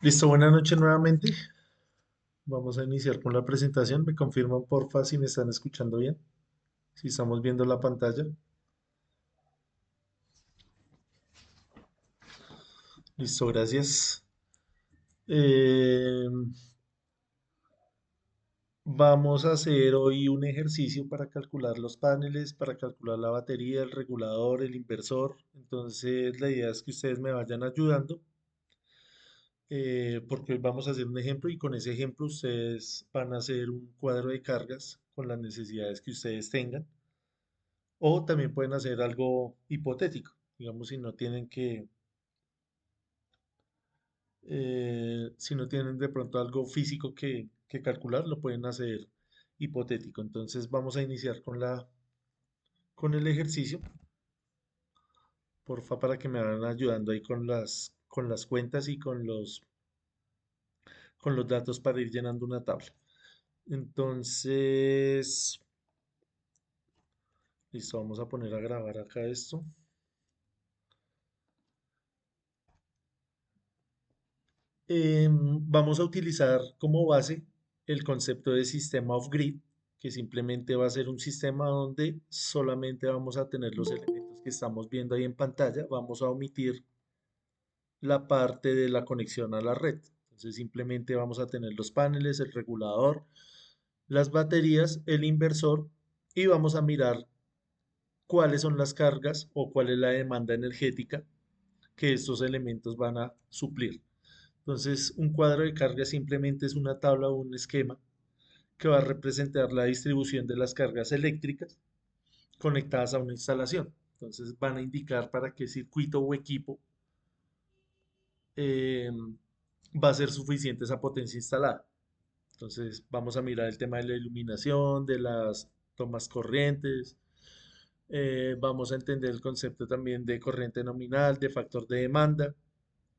Listo, buenas noches nuevamente. Vamos a iniciar con la presentación. Me confirman porfa si me están escuchando bien, si estamos viendo la pantalla. Listo, gracias. Eh, Vamos a hacer hoy un ejercicio para calcular los paneles, para calcular la batería, el regulador, el inversor. Entonces, la idea es que ustedes me vayan ayudando, porque hoy vamos a hacer un ejemplo y con ese ejemplo ustedes van a hacer un cuadro de cargas con las necesidades que ustedes tengan. O también pueden hacer algo hipotético, digamos, si no tienen de pronto algo físico que calcular, lo pueden hacer hipotético. Entonces vamos a iniciar con el ejercicio, porfa, para que me vayan ayudando ahí con las cuentas y con los datos para ir llenando una tabla. Entonces, listo, vamos a poner a grabar acá esto. Vamos a utilizar como base el concepto de sistema off-grid, que simplemente va a ser un sistema donde solamente vamos a tener los elementos que estamos viendo ahí en pantalla. Vamos a omitir la parte de la conexión a la red. Entonces simplemente vamos a tener los paneles, el regulador, las baterías, el inversor y vamos a mirar cuáles son las cargas o cuál es la demanda energética que estos elementos van a suplir. Entonces, un cuadro de carga simplemente es una tabla o un esquema que va a representar la distribución de las cargas eléctricas conectadas a una instalación. Entonces, van a indicar para qué circuito o equipo eh, va a ser suficiente esa potencia instalada. Entonces, vamos a mirar el tema de la iluminación, de las tomas corrientes. Vamos a entender el concepto también de corriente nominal, de factor de demanda,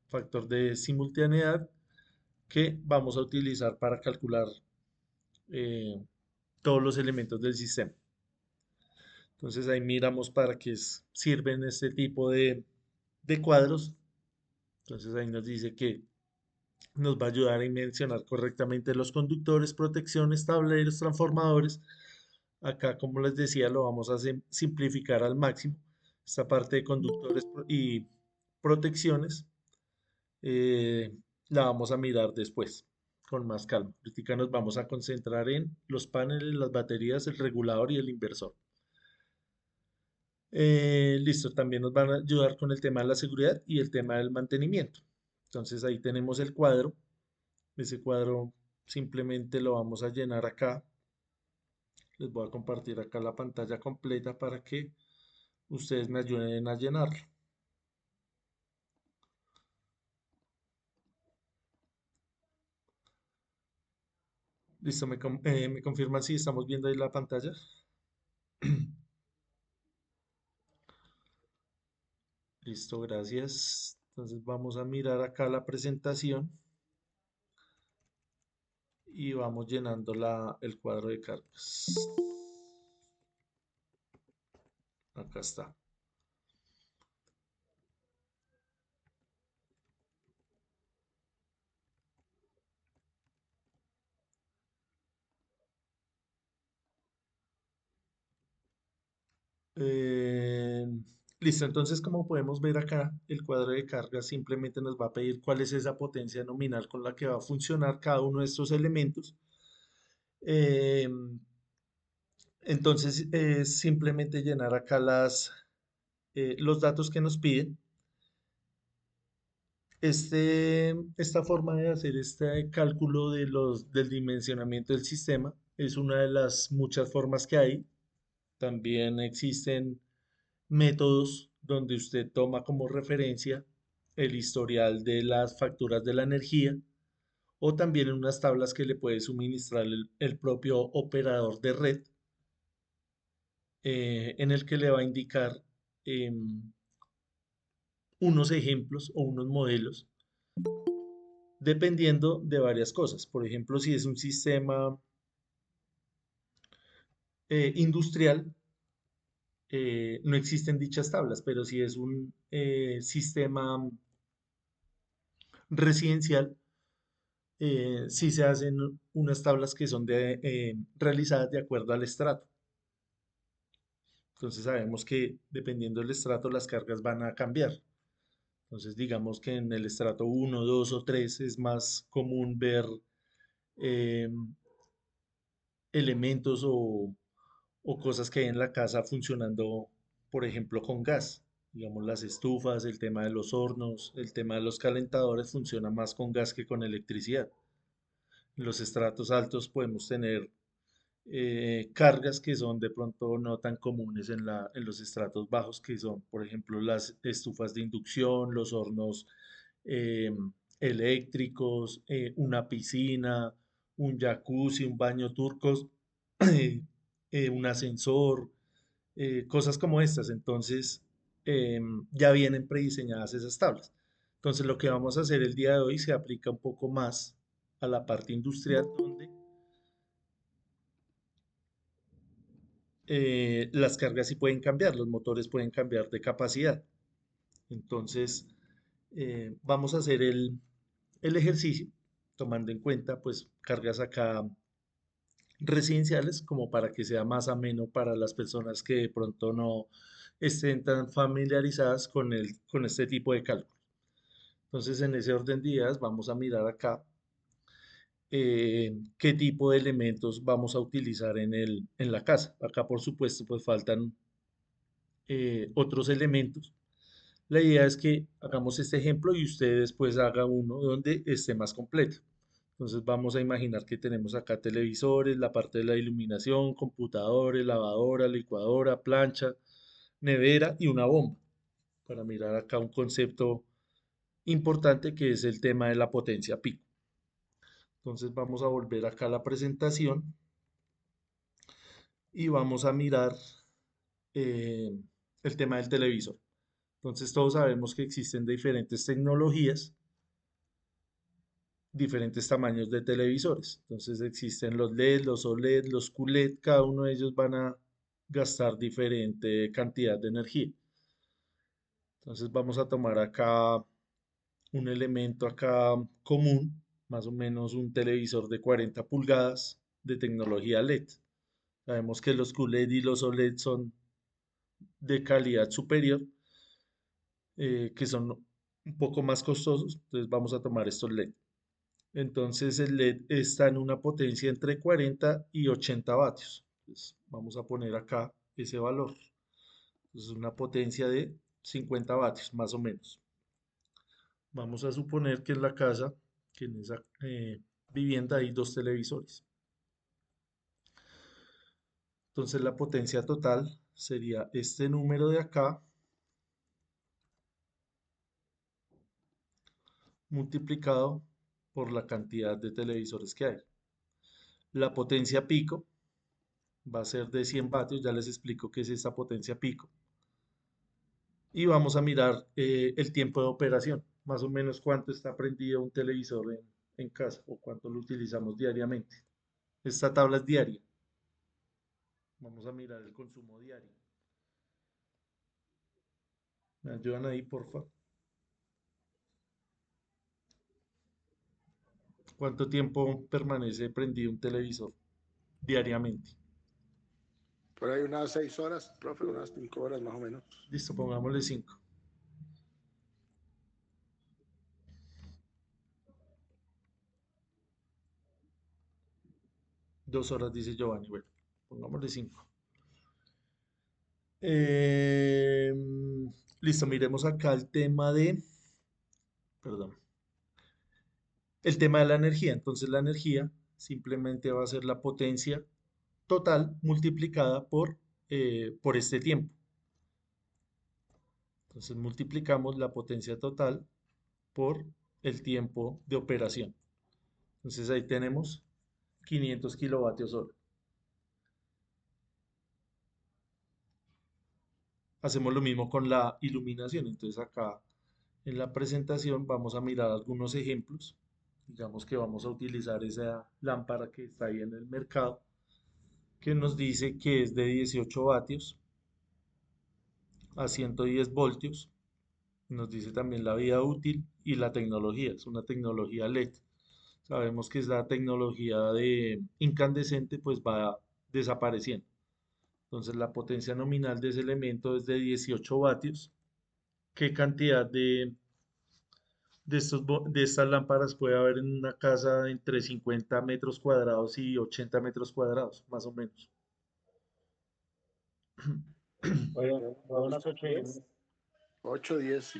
factor de simultaneidad que vamos a utilizar para calcular eh, todos los elementos del sistema. Entonces ahí miramos para qué sirven este tipo de cuadros. Entonces ahí nos dice que nos va a ayudar a mencionar correctamente los conductores, protecciones, tableros, transformadores. Acá, como les decía, lo vamos a simplificar al máximo. Esta parte de conductores y protecciones eh, la vamos a mirar después, con más calma. Ahorita nos vamos a concentrar en los paneles, las baterías, el regulador y el inversor. Listo, también nos van a ayudar con el tema de la seguridad y el tema del mantenimiento. Entonces ahí tenemos el cuadro. Ese cuadro simplemente lo vamos a llenar acá. Les voy a compartir acá la pantalla completa para que ustedes me ayuden a llenarlo. Listo, me confirman si estamos viendo ahí la pantalla. Listo, gracias. Entonces vamos a mirar acá la presentación y vamos llenando el cuadro de cargas. Acá está. Eh, Listo, entonces como podemos ver acá, el cuadro de cargas simplemente nos va a pedir cuál es esa potencia nominal con la que va a funcionar cada uno de estos elementos. Eh, entonces es simplemente llenar acá los datos que nos piden. Esta forma de hacer este cálculo del dimensionamiento del sistema es una de las muchas formas que hay. También existen métodos donde usted toma como referencia el historial de las facturas de la energía o también en unas tablas que le puede suministrar el propio operador de red, en el que le va a indicar unos ejemplos o unos modelos dependiendo de varias cosas. Por ejemplo, si es un sistema industrial, no existen dichas tablas, pero si es un sistema residencial, sí se hacen unas tablas que son realizadas de acuerdo al estrato. Entonces sabemos que dependiendo del estrato las cargas van a cambiar. Entonces digamos que en el estrato uno, 2 o 3 es más común ver eh, elementos o cosas que hay en la casa funcionando, por ejemplo, con gas. Digamos, las estufas, el tema de los hornos, el tema de los calentadores funciona más con gas que con electricidad. En los estratos altos podemos tener cargas que son de pronto no tan comunes en los estratos bajos, que son, por ejemplo, las estufas de inducción, los hornos eh, eléctricos, una piscina, un jacuzzi, un baño turcos, un ascensor, cosas como estas. Entonces, ya vienen prediseñadas esas tablas. Entonces, lo que vamos a hacer el día de hoy se aplica un poco más a la parte industrial, donde las cargas sí pueden cambiar, los motores pueden cambiar de capacidad. Entonces, vamos a hacer el ejercicio tomando en cuenta pues cargas acá residenciales como para que sea más ameno para las personas que de pronto no estén tan familiarizadas con este tipo de cálculo. Entonces, en ese orden de ideas, vamos a mirar acá qué tipo de elementos vamos a utilizar en la casa. Acá, por supuesto, pues faltan otros elementos. La idea es que hagamos este ejemplo y usted después haga uno donde esté más completo. Entonces vamos a imaginar que tenemos acá televisores, la parte de la iluminación, computadores, lavadora, licuadora, plancha, nevera y una bomba. Para mirar acá un concepto importante que es el tema de la potencia pico. Entonces vamos a volver acá a la presentación y vamos a mirar eh, el tema del televisor. Entonces todos sabemos que existen diferentes tecnologías, diferentes tamaños de televisores. Entonces existen los LED, los OLED, los QLED, cada uno de ellos van a gastar diferente cantidad de energía. Entonces vamos a tomar acá un elemento acá común, más o menos un televisor de 40 pulgadas de tecnología LED. Sabemos que los QLED y los OLED son de calidad superior, que son un poco más costosos, entonces vamos a tomar estos LED. Entonces el LED está en una potencia entre 40 y 80 vatios. Entonces, vamos a poner acá ese valor. Entonces una potencia de 50 vatios más o menos. Vamos a suponer que en la casa, que en esa vivienda hay dos televisores. Entonces la potencia total sería este número de acá multiplicado por la cantidad de televisores que hay. La potencia pico va a ser de 100 vatios, ya les explico qué es esta potencia pico. Y vamos a mirar el tiempo de operación, más o menos cuánto está prendido un televisor en casa o cuánto lo utilizamos diariamente. Esta tabla es diaria. Vamos a mirar el consumo diario. ¿Me ayudan ahí, porfa? ¿Cuánto tiempo permanece prendido un televisor diariamente? Por ahí unas 6 horas, profe, unas 5 horas más o menos. Listo, pongámosle 5. 2 horas, dice Giovanni. Bueno, pongámosle 5. Listo, miremos acá el tema perdón, el tema de la energía. Entonces la energía simplemente va a ser la potencia total multiplicada por este tiempo. Entonces multiplicamos la potencia total por el tiempo de operación. Entonces ahí tenemos 500 kilovatios hora. Hacemos lo mismo con la iluminación. Entonces acá en la presentación vamos a mirar algunos ejemplos. Digamos que vamos a utilizar esa lámpara que está ahí en el mercado, que nos dice que es de 18 vatios a 110 voltios. Nos dice también la vida útil y la tecnología. Es una tecnología LED. Sabemos que es la tecnología de incandescente, pues va desapareciendo. Entonces la potencia nominal de ese elemento es de 18 vatios. ¿Qué cantidad de estas lámparas puede haber en una casa entre 50 metros cuadrados y 80 metros cuadrados, más o menos? Oye, Vamos, unas 8 y 10. 8, 10, sí.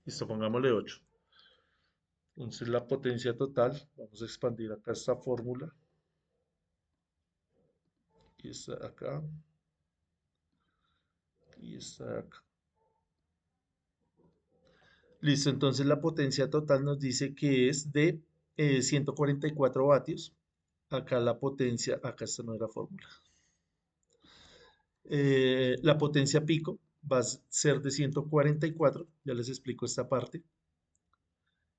Listo, pongámosle 8. Entonces la potencia total, vamos a expandir acá esta fórmula. Y está acá. Y está acá. Listo, entonces la potencia total nos dice que es de 144 vatios. Acá la potencia, acá esta no era fórmula. La potencia pico va a ser de 144, ya les explico esta parte.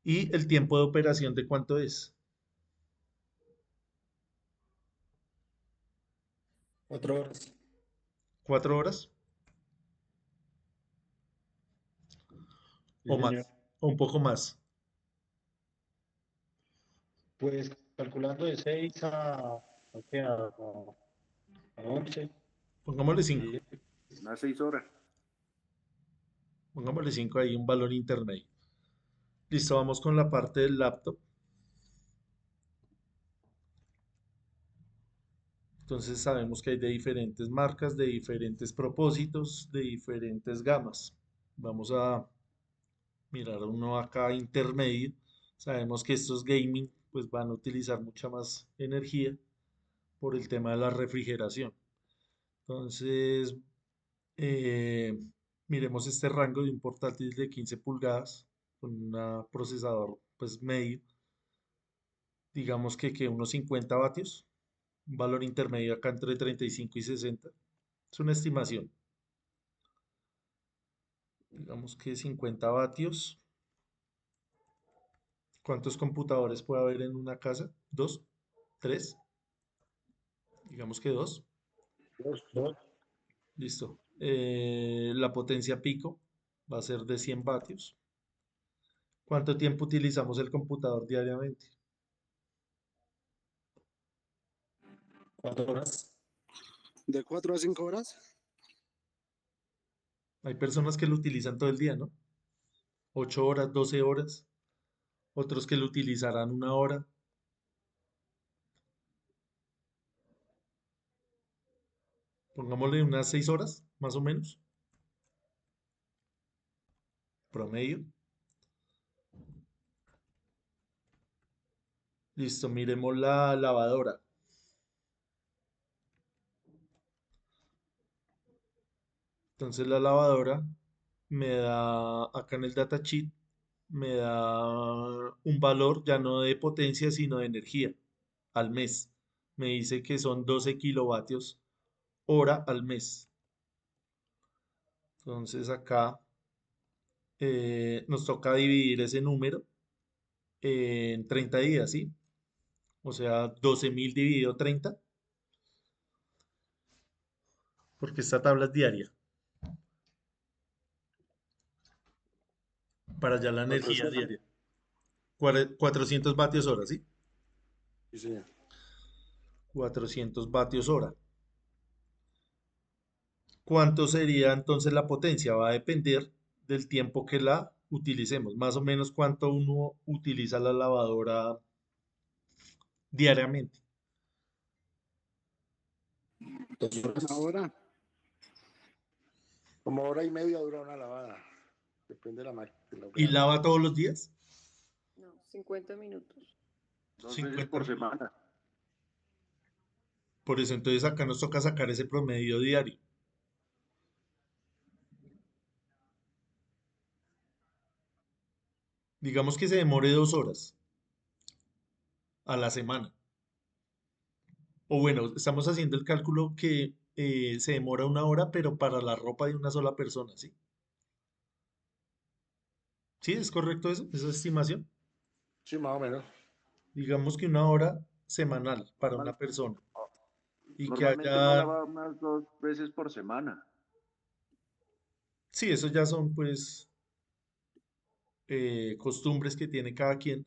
Y el tiempo de operación de cuánto es. 4 horas. 4 horas Sí, o señor. más, o un poco más. Pues calculando de 6 a 11. Pongámosle 5. Sí, unas 6 horas. Pongámosle 5 ahí, un valor intermedio. Listo, vamos con la parte del laptop. Entonces sabemos que hay de diferentes marcas, de diferentes propósitos, de diferentes gamas. Vamos a mirar uno acá intermedio. Sabemos que estos gaming pues van a utilizar mucha más energía por el tema de la refrigeración. Entonces, eh, miremos este rango de un portátil de 15 pulgadas con un procesador pues medio, digamos que unos 50 vatios, un valor intermedio acá entre 35 y 60. Es una estimación. Digamos que 50 vatios. ¿Cuántos computadores puede haber en una casa? ¿Dos? ¿Tres? Digamos que dos. Dos. Dos. Listo. La potencia pico va a ser de 100 vatios. ¿Cuánto tiempo utilizamos el computador diariamente? 4 horas. ¿De 4 a 5 horas? Hay personas que lo utilizan todo el día, ¿no? 8 horas, 12 horas. Otros que lo utilizarán 1 hora. Pongámosle unas 6 horas, más o menos, promedio. Listo, miremos la lavadora. Entonces la lavadora me da, acá en el datasheet, me da un valor ya no de potencia, sino de energía al mes. Me dice que son 12 kilovatios hora al mes. Entonces acá nos toca dividir ese número en 30 días, ¿sí? O sea, 12.000 dividido 30, porque esta tabla es diaria, para ya la energía 400. diaria. 400 vatios hora, ¿sí? Sí, señor. 400 vatios hora. ¿Cuánto sería entonces la potencia? Va a depender del tiempo que la utilicemos. Más o menos cuánto uno utiliza la lavadora diariamente. 2 horas. Una hora. Como hora y media dura una lavada. Depende de la máquina, de la ¿Y operadora. lava todos los días? No, 50 minutos. 2 veces 50 por minutos. semana. Por eso entonces acá nos toca sacar ese promedio diario. Digamos que se demore 2 horas a la semana. O bueno, estamos haciendo el cálculo que se demora 1 hora, pero para la ropa de una sola persona, ¿sí? ¿Sí? ¿Es correcto eso? ¿Esa estimación? Sí, más o menos. Digamos que 1 hora semanal para una Normal- persona. Y que Normalmente uno haya, lava unas 2 veces por semana. sí, eso ya son pues costumbres que tiene cada quien.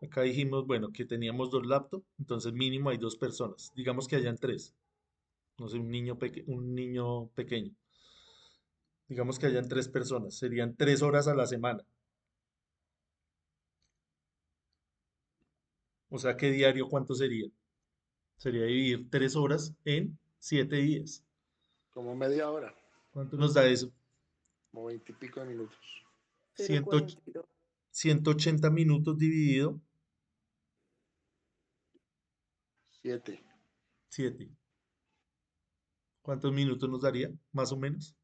Acá dijimos, bueno, que teníamos dos laptops, entonces mínimo hay dos personas. Digamos que hayan tres. No sé, un niño pequeño. Digamos que hayan tres personas. Serían 3 horas a la semana. O sea, ¿qué diario cuánto sería? Sería dividir 3 horas en 7 días. Como media hora, ¿Cuánto nos da eso? como 20 y pico de minutos. 100 0,42. 180 minutos dividido 7. 7. ¿Cuántos minutos nos daría? Más o menos.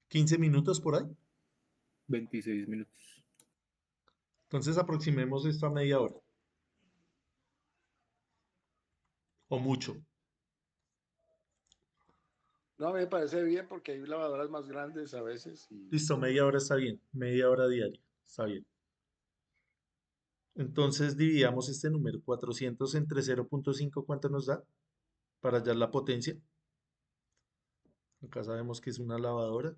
15 minutos por ahí. 26 minutos. Entonces aproximemos esto a media hora. O mucho. No, me parece bien porque hay lavadoras más grandes a veces y Listo, media hora está bien. Media hora diaria. Está bien. Entonces dividamos este número. 400 entre 0,5. ¿Cuánto nos da? Para hallar la potencia. Acá sabemos que es una lavadora.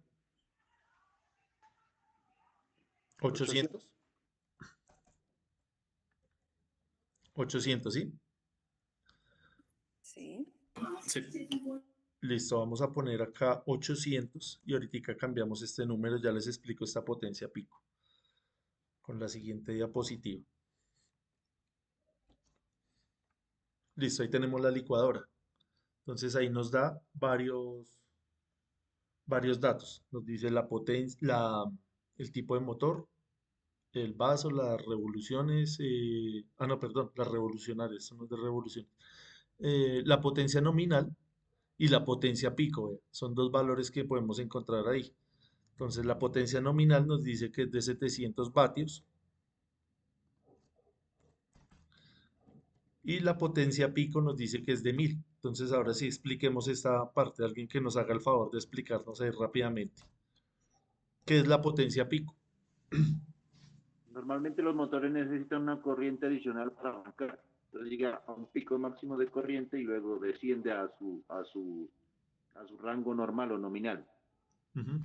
800. 800. 800, ¿sí? Sí. Sí. Listo, vamos a poner acá 800 y ahorita cambiamos este número, ya les explico esta potencia pico con la siguiente diapositiva. Listo, ahí tenemos la licuadora. Entonces ahí nos da varios datos. Nos dice la potencia, el tipo de motor, el vaso, las revoluciones, no, perdón, las revolucionarias, son de revolución. La potencia nominal y la potencia pico, son dos valores que podemos encontrar ahí. Entonces la potencia nominal nos dice que es de 700 vatios y la potencia pico nos dice que es de 1000. Entonces ahora sí expliquemos esta parte, alguien que nos haga el favor de explicarnos ahí rápidamente. ¿Qué es la potencia pico? Normalmente los motores necesitan una corriente adicional para arrancar. Entonces llega a un pico máximo de corriente y luego desciende a su rango normal o nominal. Ujú.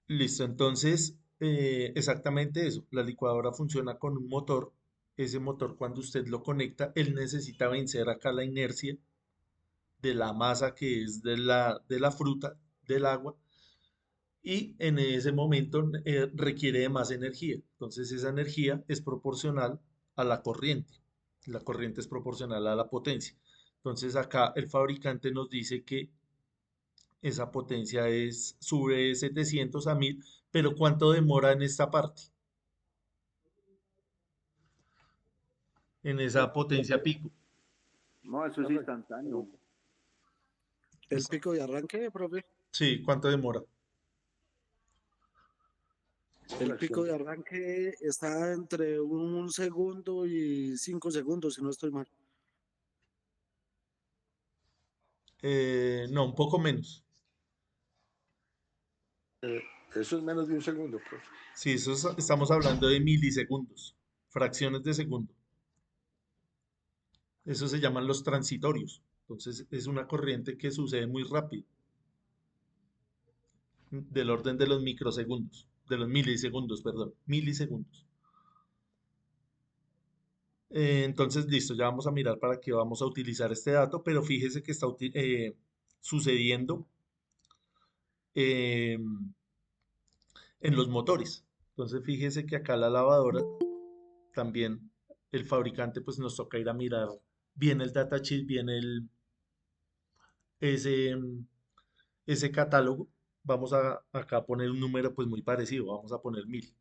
Listo, entonces exactamente eso. La licuadora funciona con un motor. Ese motor cuando usted lo conecta, él necesita vencer acá la inercia de la masa que es de la fruta, del agua, y en ese momento requiere de más energía. Entonces esa energía es proporcional a la corriente. La corriente es proporcional a la potencia. Entonces acá el fabricante nos dice que esa potencia sube de 700 a 1000, pero ¿cuánto demora en esta parte? En esa potencia pico. No, eso es Profe, instantáneo. el pico de arranque, profe. Sí, ¿cuánto demora? El pico de arranque está entre 1 segundo y 5 segundos, si no estoy mal. No, un poco menos. Eh, Eso es menos de 1 segundo, profe. Sí, estamos hablando de milisegundos, fracciones de segundo. Eso se llaman los transitorios. Entonces es una corriente que sucede muy rápido, del orden de los microsegundos, de los milisegundos, perdón, milisegundos. Entonces, listo, ya vamos a mirar para qué vamos a utilizar este dato, pero fíjese que está sucediendo eh, en los motores. Entonces, fíjese que acá la lavadora también, el fabricante, pues nos toca ir a mirar bien el datasheet, bien ese, ese catálogo. Vamos a acá poner un número pues muy parecido, vamos a poner 1000.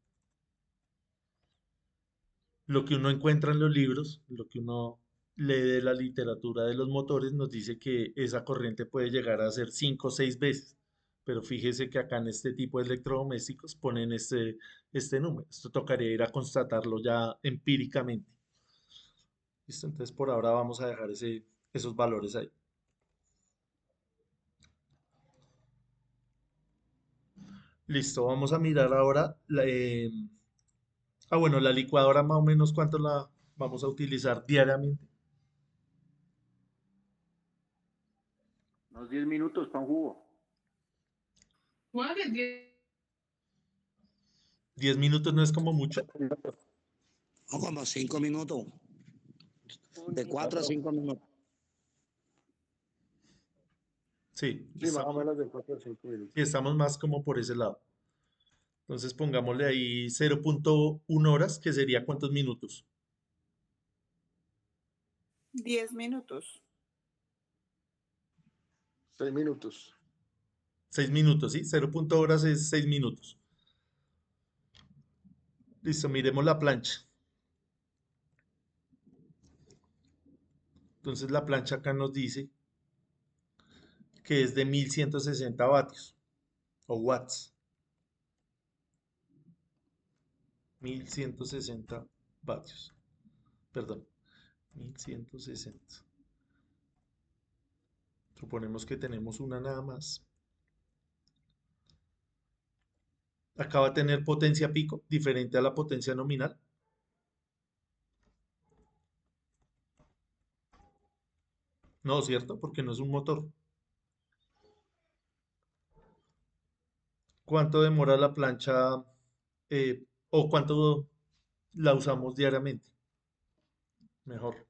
Lo que uno encuentra en los libros, lo que uno lee de la literatura de los motores, nos dice que esa corriente puede llegar a ser 5 o 6 veces. Pero fíjese que acá en este tipo de electrodomésticos ponen este número. Esto tocaría ir a constatarlo ya empíricamente. ¿Listo? Entonces por ahora vamos a dejar esos valores ahí. Listo, vamos a mirar ahora bueno, la licuadora más o menos cuánto la vamos a utilizar diariamente. Unos 10 minutos para un jugo. 10 minutos no es como mucho. O como 5 minutos, de 4 a 5 minutos. Sí, Sí, más o menos de 4 a 5 minutos. estamos más como por ese lado. Entonces pongámosle ahí 0.1 horas, que sería ¿cuántos minutos? 10 minutos. 6 minutos. 6 minutos, ¿sí? 0. Horas es 6 minutos. Listo, miremos la plancha. Entonces la plancha acá nos dice que es de 1160 vatios o watts. 1160 vatios. Perdón, 1160. Suponemos que tenemos una nada más. Acá va a tener potencia pico, diferente a la potencia nominal. No, ¿cierto? Porque no es un motor. ¿Cuánto demora la plancha o cuánto la usamos diariamente? Mejor.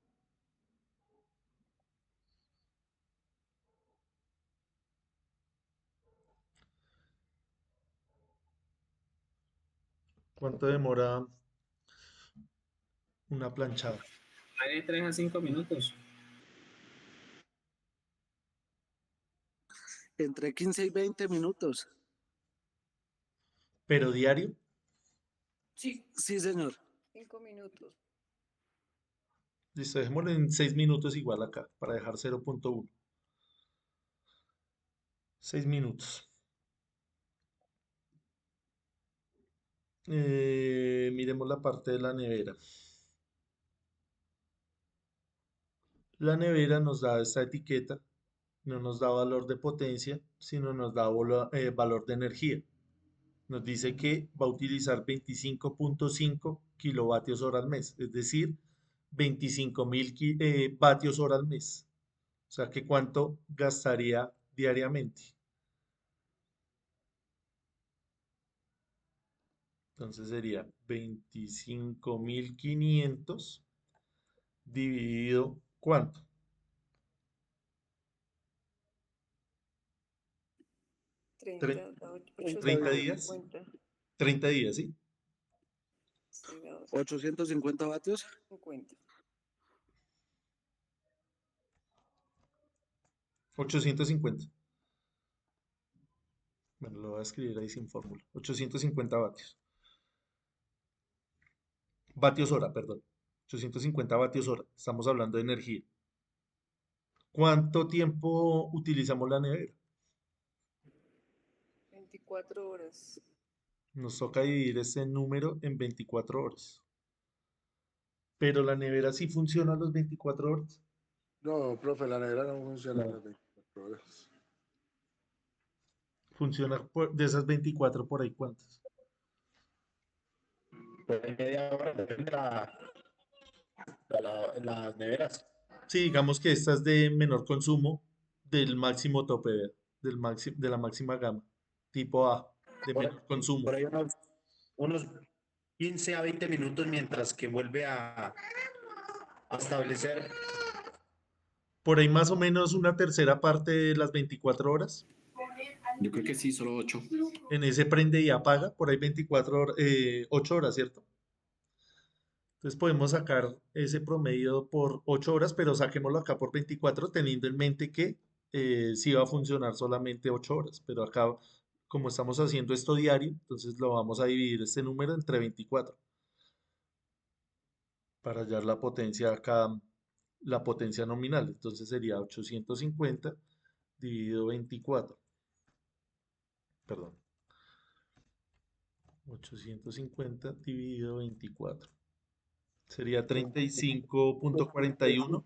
¿Cuánto demora una planchada? Hay de 3 a 5 minutos. Entre 15 y 20 minutos. ¿Pero diario? Sí. Sí, señor. 5 minutos. Listo, dejémoslo en 6 minutos igual acá, para dejar 0.1. 6 minutos. Miremos la parte de la nevera. La nevera nos da esta etiqueta, no nos da valor de potencia, sino nos da valor de energía. Nos dice que va a utilizar 25.5 kilovatios hora al mes, es decir, 25.000 vatios hora al mes. O sea, que cuánto gastaría diariamente. Entonces sería 25.500 dividido ¿cuánto? 30, da 30 días. 850. 30 días, ¿sí? Sí, da 850 vatios. 50. 850. Bueno, lo voy a escribir ahí sin fórmula. 850 vatios. Vatios hora, perdón. 850 vatios hora. Estamos hablando de energía. ¿Cuánto tiempo utilizamos la nevera? 24 horas. Nos toca dividir ese número en 24 horas. Pero la nevera sí funciona a las 24 horas. No, profe, la nevera no funciona a las 24 horas. Funciona de esas 24 por ahí, ¿cuántas? Pues media hora, depende las neveras. Sí, digamos que esta es de menor consumo del máximo tope, ¿verdad? De la máxima gama. Tipo A, de Por, menor consumo. por ahí unos 15 a 20 minutos mientras que vuelve a establecer. Por ahí más o menos una tercera parte de las 24 horas. Yo creo que sí, solo 8. En ese prende y apaga, por ahí 24 horas, 8 horas, ¿cierto? Entonces podemos sacar ese promedio por 8 horas, pero saquémoslo acá por 24, teniendo en mente que sí va a funcionar solamente 8 horas. Pero acá, como estamos haciendo esto diario, entonces lo vamos a dividir este número entre 24 para hallar la potencia acá, la potencia nominal. Entonces sería 850 dividido 24. Perdón. 850 dividido 24. Sería 35.41.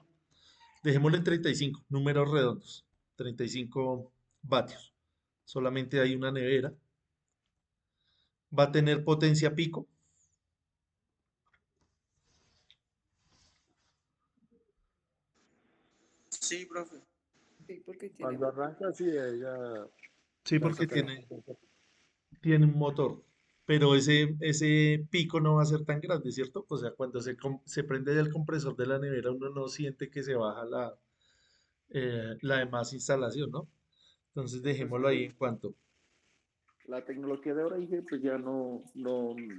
Dejémoslo en 35, números redondos. 35 vatios. Solamente hay una nevera. Va a tener potencia pico. Sí, profe. Sí, porque tiene Cuando arranca, sí, ella Sí, alcanza porque a tener. tiene un motor. pero ese pico no va a ser tan grande, ¿cierto? O sea, cuando se prende el compresor de la nevera, uno no siente que se baja la demás instalación, ¿no? Entonces Pues dejémoslo ahí en cuanto. la tecnología de ahora, dije, pues ya no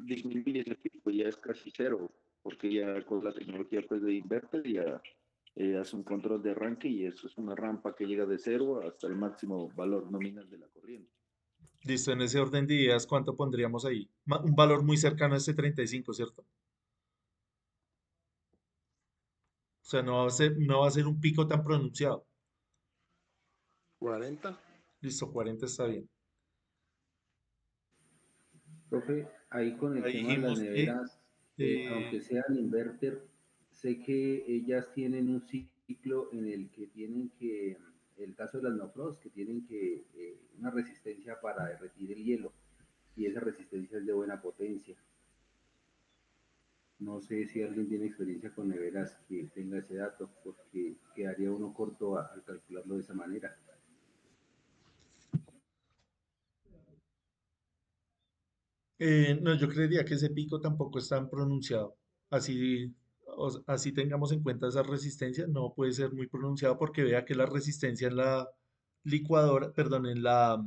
disminuye ese pico, ya es casi cero, porque ya con la tecnología pues de inverter ya hace un control de arranque y eso es una rampa que llega de cero hasta el máximo valor nominal de la corriente. Listo, en ese orden de ideas, ¿cuánto pondríamos ahí? Un valor muy cercano a este 35, ¿cierto? O sea, no va a ser un pico tan pronunciado. 40. Listo, 40 está bien. Profe, ahí con el Ahí tema de las dijimos que neveras, aunque eh, sean inverter, sé que ellas tienen un ciclo en el que tienen que, el caso de las no frost, que tienen que una resistencia para derretir el hielo, y esa resistencia es de buena potencia. No sé si alguien tiene experiencia con neveras que tenga ese dato, porque quedaría uno corto al calcularlo de esa manera. no, yo creería que ese pico tampoco es tan pronunciado. Así, así tengamos en cuenta esa resistencia, no puede ser muy pronunciado porque vea que la resistencia en la licuadora, perdón, en la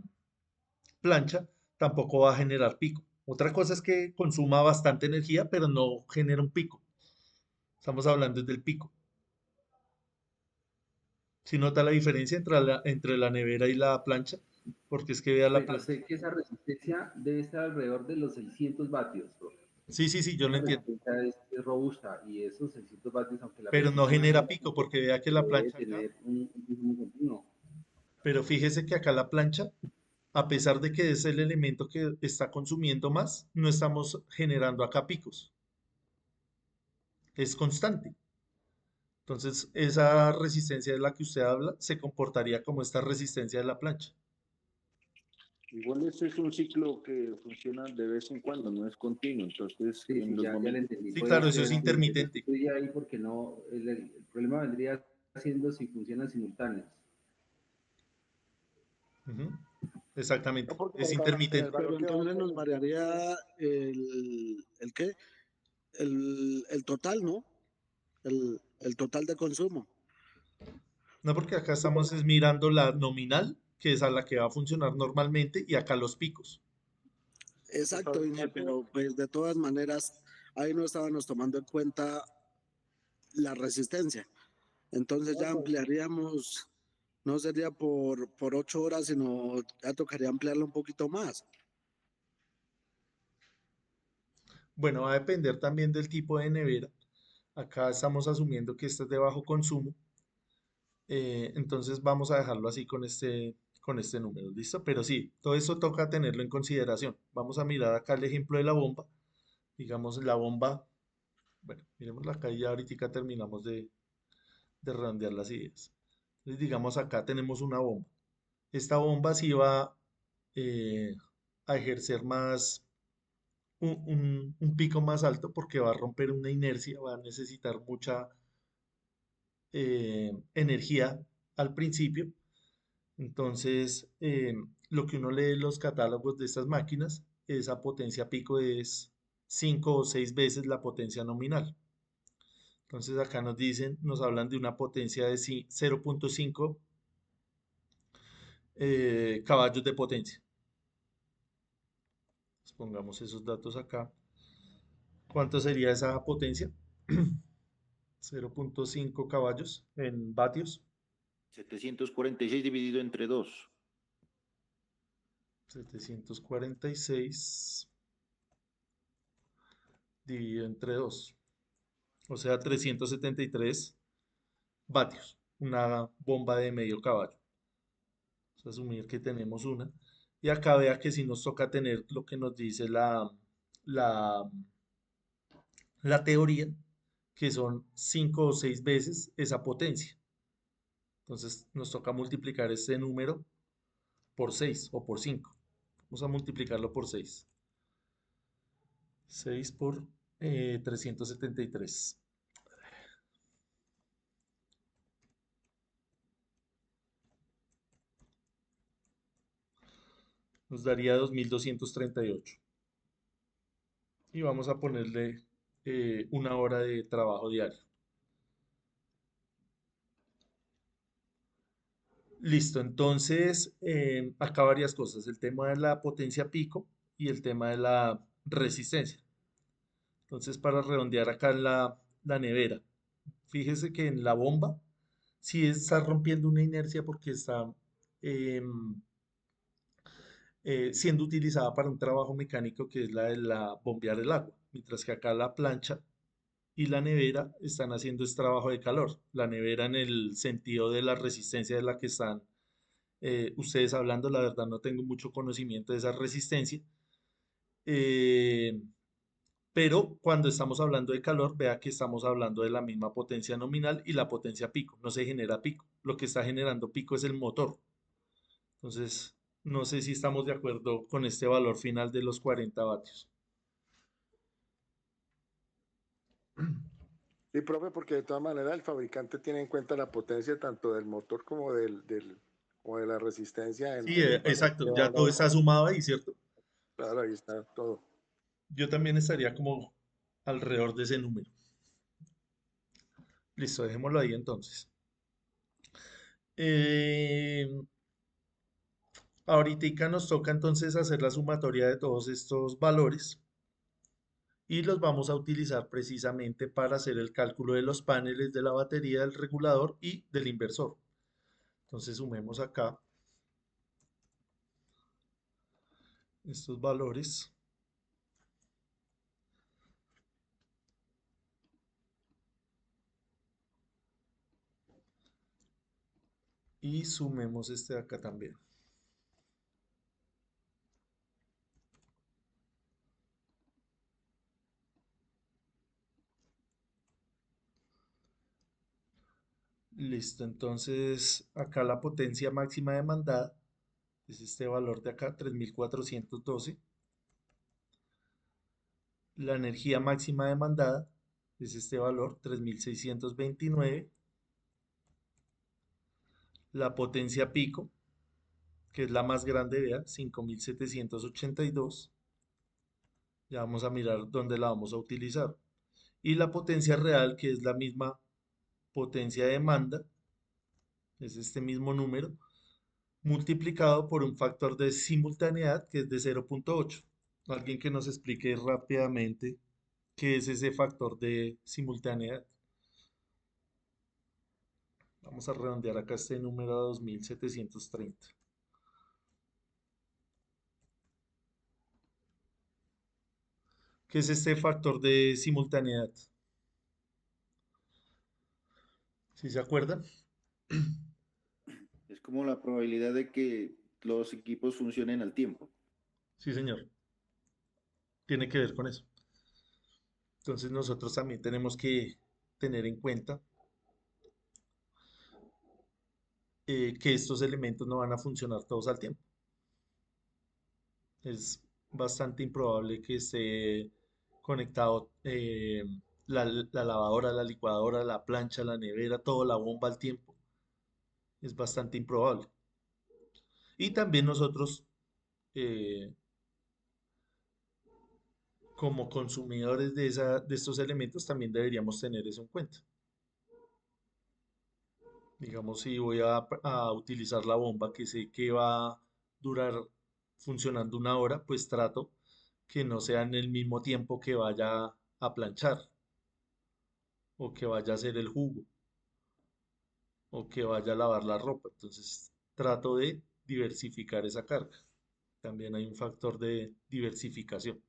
plancha, tampoco va a generar pico. Otra cosa es que consuma bastante energía, pero no genera un pico. Estamos hablando del pico. Si nota la diferencia entre la nevera y la plancha, porque es que vea la Pero plancha. sé que esa resistencia debe estar alrededor de los 600 vatios, profe. Sí, sí, sí, yo lo Esa entiendo. resistencia es robusta y esos 600 vatios, aunque la Pero no repita una genera sola pico, vez, porque vea que la debe plancha acá, tener un consumo continuo. pero fíjese que acá la plancha, a pesar de que es el elemento que está consumiendo más, no estamos generando acá picos. Es constante. Entonces, esa resistencia de la que usted habla se comportaría como esta resistencia de la plancha. Igual ese es un ciclo que funciona de vez en cuando, no es continuo, entonces Sí, en sí, los ya le momentos... entendí. Sí, Puede claro, eso es ser que intermitente. sustituya ahí porque no, el problema vendría siendo si funcionan simultáneos. Ujú, No, exactamente, porque es en el intermitente. valor Pero que va entonces nos con variaría el ¿qué? El total, ¿no? El total de consumo. No, porque acá estamos es mirando la nominal, que es a la que va a funcionar normalmente, y acá los picos. Exacto, Inge, actualmente, pero pues de todas maneras, ahí no estábamos tomando en cuenta la resistencia. Entonces ya ampliaríamos, no sería por 8 horas, sino ya tocaría ampliarlo un poquito más. Bueno, va a depender también del tipo de nevera. Acá estamos asumiendo que esta es de bajo consumo, entonces vamos a dejarlo así con este número, ¿listo? Pero sí, todo eso toca tenerlo en consideración. Vamos a mirar acá el ejemplo de la bomba. Digamos, la bomba, bueno, miremosla acá y ya ahorita terminamos de redondear las ideas. Entonces, digamos, acá tenemos una bomba. Esta bomba sí va eh, a ejercer más un pico más alto porque va a romper una inercia, va a necesitar mucha energía al principio. Entonces, lo que uno lee en los catálogos de estas máquinas, esa potencia pico es 5 o 6 veces la potencia nominal. Entonces acá nos hablan de una potencia de 0.5 caballos de potencia. Pues pongamos esos datos acá. ¿Cuánto sería esa potencia? 0.5 caballos en vatios. 746 dividido entre 2. 746 dividido entre 2. O sea, 373 vatios. Una bomba de medio caballo. Vamos a asumir que tenemos una. Y acá vea que si nos toca tener lo que nos dice la, la teoría, que son 5 o 6 veces esa potencia. Entonces nos toca multiplicar este número por 6 o por 5. Vamos a multiplicarlo por 6. 6 por 373. Nos daría 2238. y vamos a ponerle 1 hora de trabajo diario. Listo, entonces acá varias cosas, el tema de la potencia pico y el tema de la resistencia. Entonces para redondear acá la nevera, fíjese que en la bomba sí está rompiendo una inercia porque está em, siendo utilizada para un trabajo mecánico que es la de la bombear el agua, mientras que acá la plancha y la nevera están haciendo este trabajo de calor. La nevera en el sentido de la resistencia de la que están ustedes hablando, la verdad no tengo mucho conocimiento de esa resistencia, eh, pero cuando estamos hablando de calor, vea que estamos hablando de la misma potencia nominal y la potencia pico, no se genera pico, lo que está generando pico es el motor. Entonces, no sé si estamos de acuerdo con este valor final de los 40 vatios. Sí, profe, porque de todas maneras el fabricante tiene en cuenta la potencia tanto del motor como como de la resistencia Sí, en el valor que exacto, va ya todo está sumado ahí, ¿cierto? Claro, ahí está todo. Yo también estaría como alrededor de ese número. Listo, dejémoslo ahí entonces. Eh, Ahorita nos toca entonces hacer la sumatoria de todos estos valores y los vamos a utilizar precisamente para hacer el cálculo de los paneles de la batería, del regulador y del inversor. Entonces sumemos acá estos valores y sumemos este de acá también. Listo, entonces acá la potencia máxima demandada es este valor de acá, 3412. La energía máxima demandada es este valor, 3629. La potencia pico, que es la más grande, vea, 5782. Ya vamos a mirar dónde la vamos a utilizar. Y la potencia real, que es la misma potencia de demanda, es este mismo número, multiplicado por un factor de simultaneidad, que es de 0,8. Alguien que nos explique rápidamente qué es ese factor de simultaneidad. Vamos a redondear acá este número a 2730. ¿Qué es este factor de simultaneidad? ¿Sí se acuerdan? Es como la probabilidad de que los equipos funcionen al tiempo. Sí, señor. Tiene que ver con eso. Entonces nosotros también tenemos que tener en cuenta que estos elementos no van a funcionar todos al tiempo. Es bastante improbable que esté conectado la lavadora, la licuadora, la plancha, la nevera, todo, la bomba al tiempo. Es bastante improbable. Y también nosotros, eh, como consumidores de estos elementos, también deberíamos tener eso en cuenta. Digamos, si voy a utilizar la bomba que sé que va a durar funcionando 1 hora, pues trato que no sea en el mismo tiempo que vaya a planchar o que vaya a hacer el jugo o que vaya a lavar la ropa. Entonces trato de diversificar esa carga. También hay un factor de diversificación.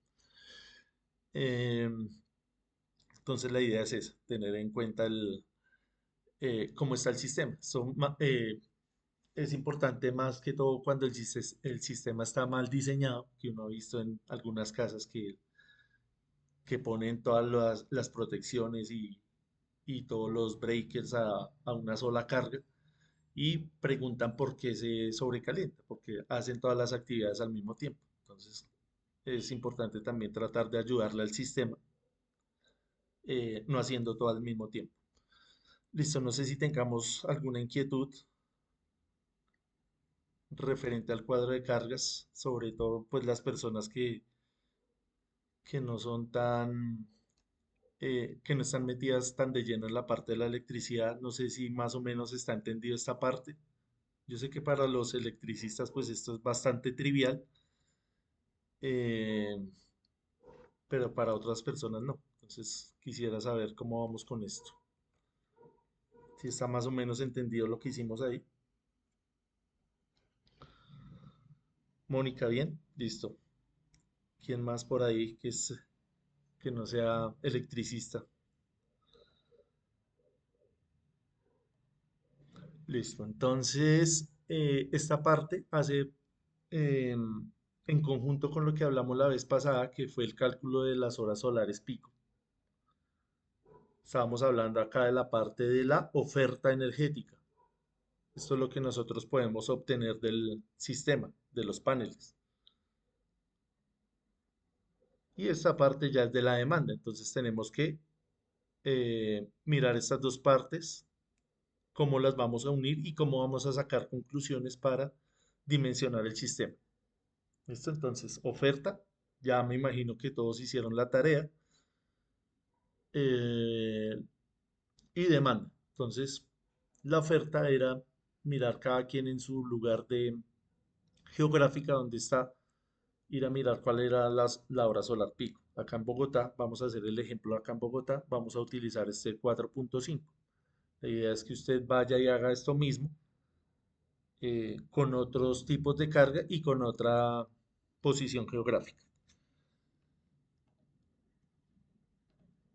Em, entonces la idea es esa, tener en cuenta cómo está el sistema. Es importante más que todo cuando el sistema está mal diseñado, que uno ha visto en algunas casas que ponen todas las protecciones y todos los breakers a una sola carga y preguntan por qué se sobrecalienta, porque hacen todas las actividades al mismo tiempo. Entonces, es importante también tratar de ayudarle al sistema, no haciendo todo al mismo tiempo. Listo, no sé si tengamos alguna inquietud referente al cuadro de cargas, sobre todo pues las personas que no son tan, que no están metidas tan de lleno en la parte de la electricidad. No sé si más o menos está entendido esta parte. Yo sé que para los electricistas pues esto es bastante trivial, eh, pero para otras personas no. Entonces quisiera saber cómo vamos con esto. Si está más o menos entendido lo que hicimos ahí. Mónica, bien, listo. ¿Quién más por ahí que no sea electricista? Listo. Entonces, esta parte hace en conjunto con lo que hablamos la vez pasada, que fue el cálculo de las horas solares pico. Estábamos hablando acá de la parte de la oferta energética. Esto es lo que nosotros podemos obtener del sistema, de los paneles. Y esta parte ya es de la demanda. Entonces tenemos que mirar estas dos partes, cómo las vamos a unir y cómo vamos a sacar conclusiones para dimensionar el sistema. ¿Listo? Entonces, oferta, ya me imagino que todos hicieron la tarea. eh, y demanda. Entonces, la oferta era mirar cada quien en su lugar de geográfica donde está, ir a mirar cuál era la hora solar pico. Acá en Bogotá, vamos a hacer el ejemplo acá en Bogotá, vamos a utilizar este 4.5. La idea es que usted vaya y haga esto mismo con otros tipos de carga y con otra posición geográfica.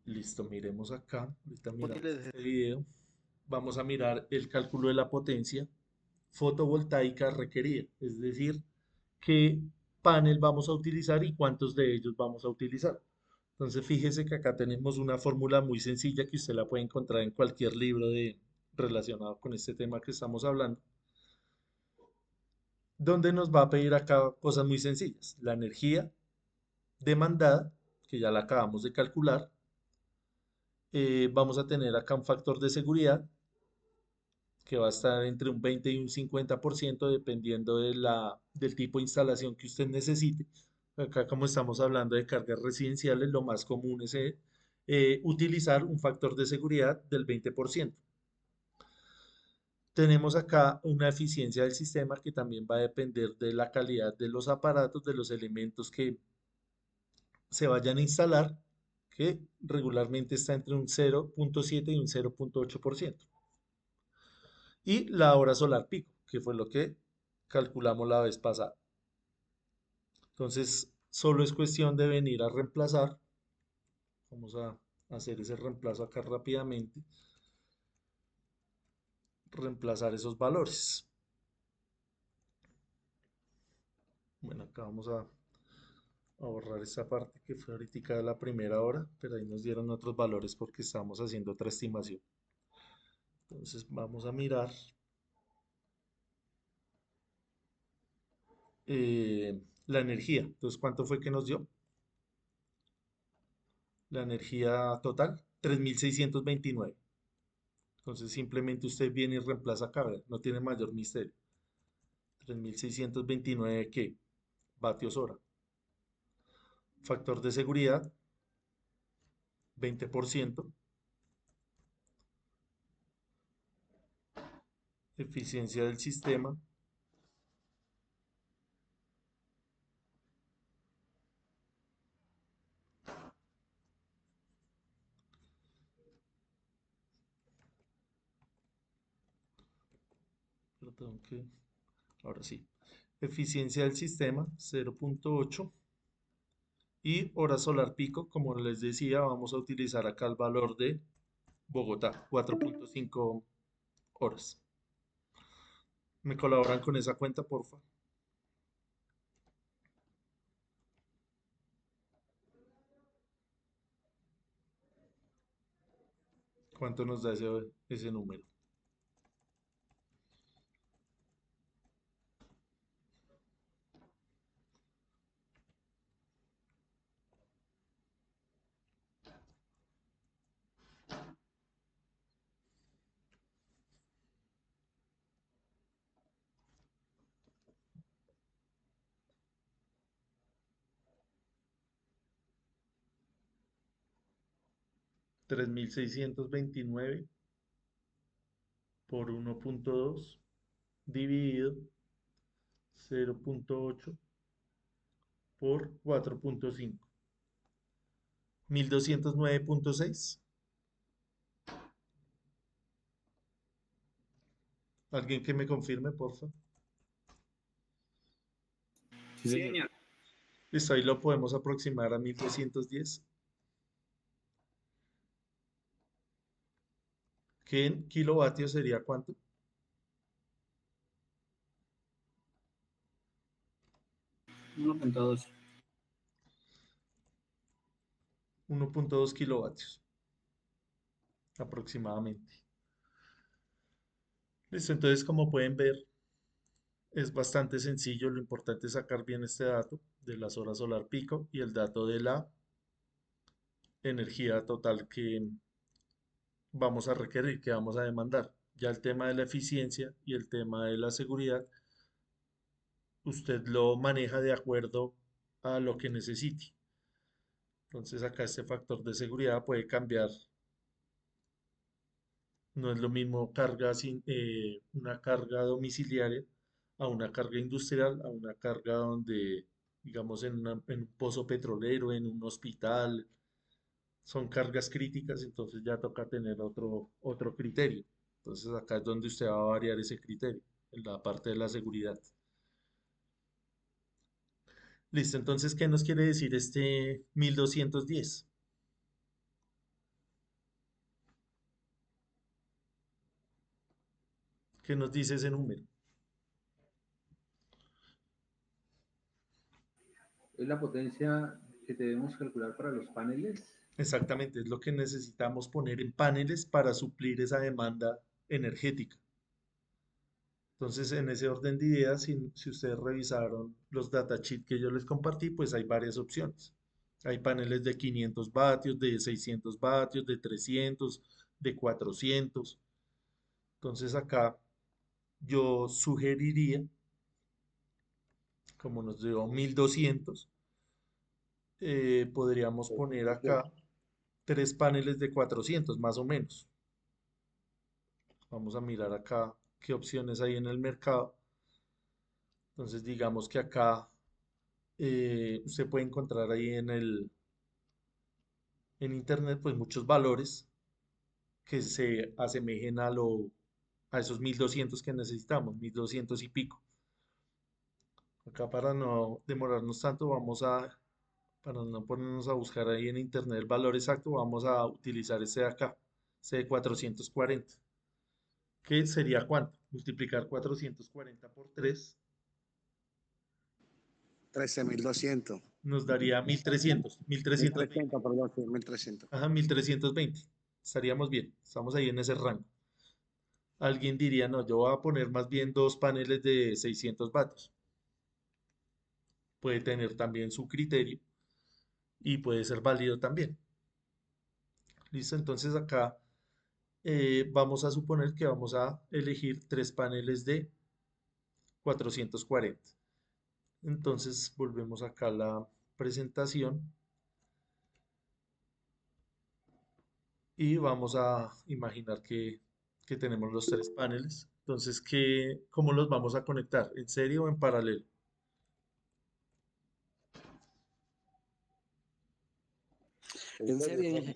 Listo, miremos acá. Ahorita miramos este video. Vamos a mirar el cálculo de la potencia fotovoltaica requerida, es decir, qué panel vamos a utilizar y cuántos de ellos vamos a utilizar. Entonces, fíjese que acá tenemos una fórmula muy sencilla que usted la puede encontrar en cualquier libro relacionado con este tema que estamos hablando, donde nos va a pedir acá cosas muy sencillas. La energía demandada, que ya la acabamos de calcular. Vamos a tener acá un factor de seguridad que va a estar entre un 20 y un 50% dependiendo del tipo de instalación que usted necesite. Acá como estamos hablando de cargas residenciales, lo más común es utilizar un factor de seguridad del 20%. Tenemos acá una eficiencia del sistema que también va a depender de la calidad de los aparatos, de los elementos que se vayan a instalar, que regularmente está entre un 0.7 y un 0.8%. Y la hora solar pico, que fue lo que calculamos la vez pasada. Entonces, solo es cuestión de venir a reemplazar. Vamos a hacer ese reemplazo acá rápidamente. Reemplazar esos valores. Bueno, acá vamos a borrar esa parte que fue ahorita de la primera hora, pero ahí nos dieron otros valores porque estábamos haciendo otra estimación. Entonces, vamos a mirar la energía. Entonces, ¿cuánto fue que nos dio? La energía total, 3629. Entonces simplemente usted viene y reemplaza acá, ¿verdad? No tiene mayor misterio. 3629, ¿qué? Vatios hora. Factor de seguridad, 20%. Eficiencia del sistema, perdón que, ahora sí. Eficiencia del sistema, 0.8. Y hora solar pico, como les decía, vamos a utilizar acá el valor de Bogotá, 4.5 horas. ¿Me colaboran con esa cuenta, porfa? ¿Cuánto nos da ese número? 3.629 por 1.2 dividido 0.8 por 4.5. 1209.6. ¿Alguien que me confirme, por favor? Sí, señor. Listo, ahí lo podemos aproximar a 1210. ¿Qué en kilovatios sería cuánto? 1.2. 1.2 kilovatios aproximadamente. Listo, entonces como pueden ver, es bastante sencillo. Lo importante es sacar bien este dato de las horas solar pico y el dato de la energía total que vamos a requerir, que vamos a demandar. Ya el tema de la eficiencia y el tema de la seguridad, usted lo maneja de acuerdo a lo que necesite. Entonces acá este factor de seguridad puede cambiar. No es lo mismo una carga domiciliaria a una carga industrial, a una carga donde, digamos, en un pozo petrolero, en un hospital, son cargas críticas, entonces ya toca tener otro criterio. Entonces acá es donde usted va a variar ese criterio, en la parte de la seguridad. Listo, entonces, ¿qué nos quiere decir este 1210? ¿Qué nos dice ese número? Es la potencia que debemos calcular para los paneles. Exactamente, es lo que necesitamos poner en paneles para suplir esa demanda energética. Entonces, en ese orden de ideas, si ustedes revisaron los datasheets que yo les compartí, pues hay varias opciones. Hay paneles de 500 vatios, de 600 vatios, de 300, de 400. Entonces, acá yo sugeriría, como nos dio 1200, podríamos poner acá tres paneles de 400, más o menos. Vamos a mirar acá qué opciones hay en el mercado. Entonces, digamos que acá usted puede encontrar ahí en internet pues muchos valores que se asemejen a esos 1200 que necesitamos, 1200 y pico. Acá para no demorarnos tanto, para no ponernos a buscar ahí en internet el valor exacto, vamos a utilizar este de acá, este de 440. ¿Qué sería cuánto? Multiplicar 440 por 3 13.200. nos daría 1300, 1320. 1.300, perdón, sí, 1.300. Ajá, 1320. Estaríamos bien, estamos ahí en ese rango. Alguien diría, no, yo voy a poner más bien dos paneles de 600 vatios. Puede tener también su criterio y puede ser válido también. Listo, entonces acá vamos a suponer que vamos a elegir tres paneles de 440. Entonces volvemos acá a la presentación y vamos a imaginar que tenemos los tres paneles. Entonces, ¿cómo los vamos a conectar? ¿En serie o en paralelo? En serie,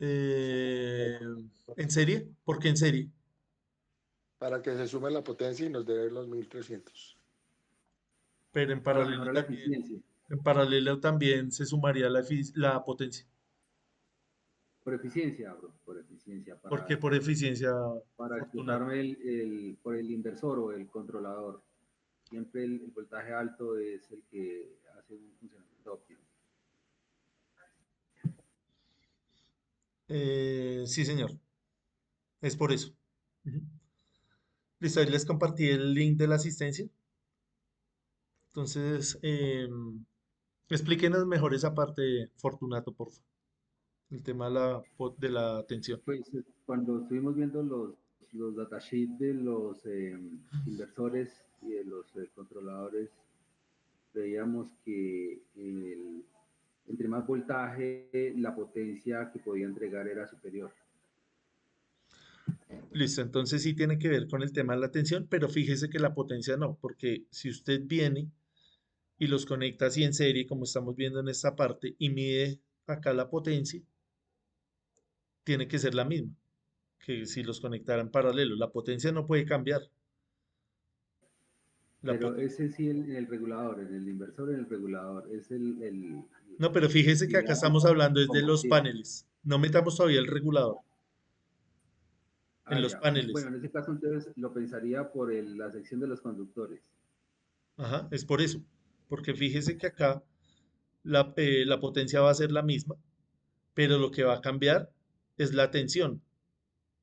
Eh, ¿En serie? ¿Por qué en serie? para que se sume la potencia y nos dé los 1.300. Pero Para mejorar la eficiencia. en paralelo también se sumaría la potencia. Por eficiencia, bro, por eficiencia, ¿Por qué por eficiencia, para Fortunato? explotarme por el inversor o el controlador. Siempre el voltaje alto es el que hace un funcionamiento óptimo. Sí, señor. Es por eso. Ujú. Listo, ahí les compartí el link de la asistencia. Entonces, explíquenos mejor esa parte, Fortunato, por favor. El tema de la atención. Pues cuando estuvimos viendo los datasheets de los inversores y de los controladores, veíamos que entre más voltaje, la potencia que podía entregar era superior. Listo, entonces sí tiene que ver con el tema de la tensión, pero fíjese que la potencia no, porque si usted viene y los conecta así en serie, como estamos viendo en esta parte, y mide acá la potencia, tiene que ser la misma que si los conectara en paralelo. La potencia no puede cambiar. La Pero poten- ese sí en el regulador, en el inversor, en el regulador, es No, pero fíjese si que le acá hace estamos hablando es de los compartir. paneles. No metamos todavía el regulador en Ah, los ya. Bueno, paneles. en ese caso entonces lo pensaría por la sección de los conductores. Ajá, es por eso. Porque fíjese que acá la potencia va a ser la misma, pero lo que va a cambiar es la tensión.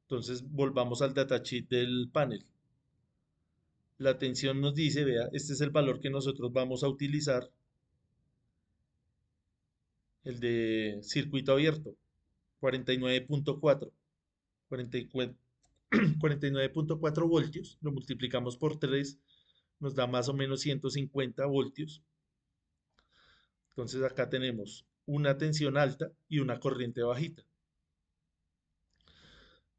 Entonces volvamos al datasheet del panel. La tensión nos dice, vea, este es el valor que nosotros vamos a utilizar, el de circuito abierto, 49.4. 49.4 voltios, lo multiplicamos por 3, nos da más o menos 150 voltios. Entonces acá tenemos una tensión alta y una corriente bajita.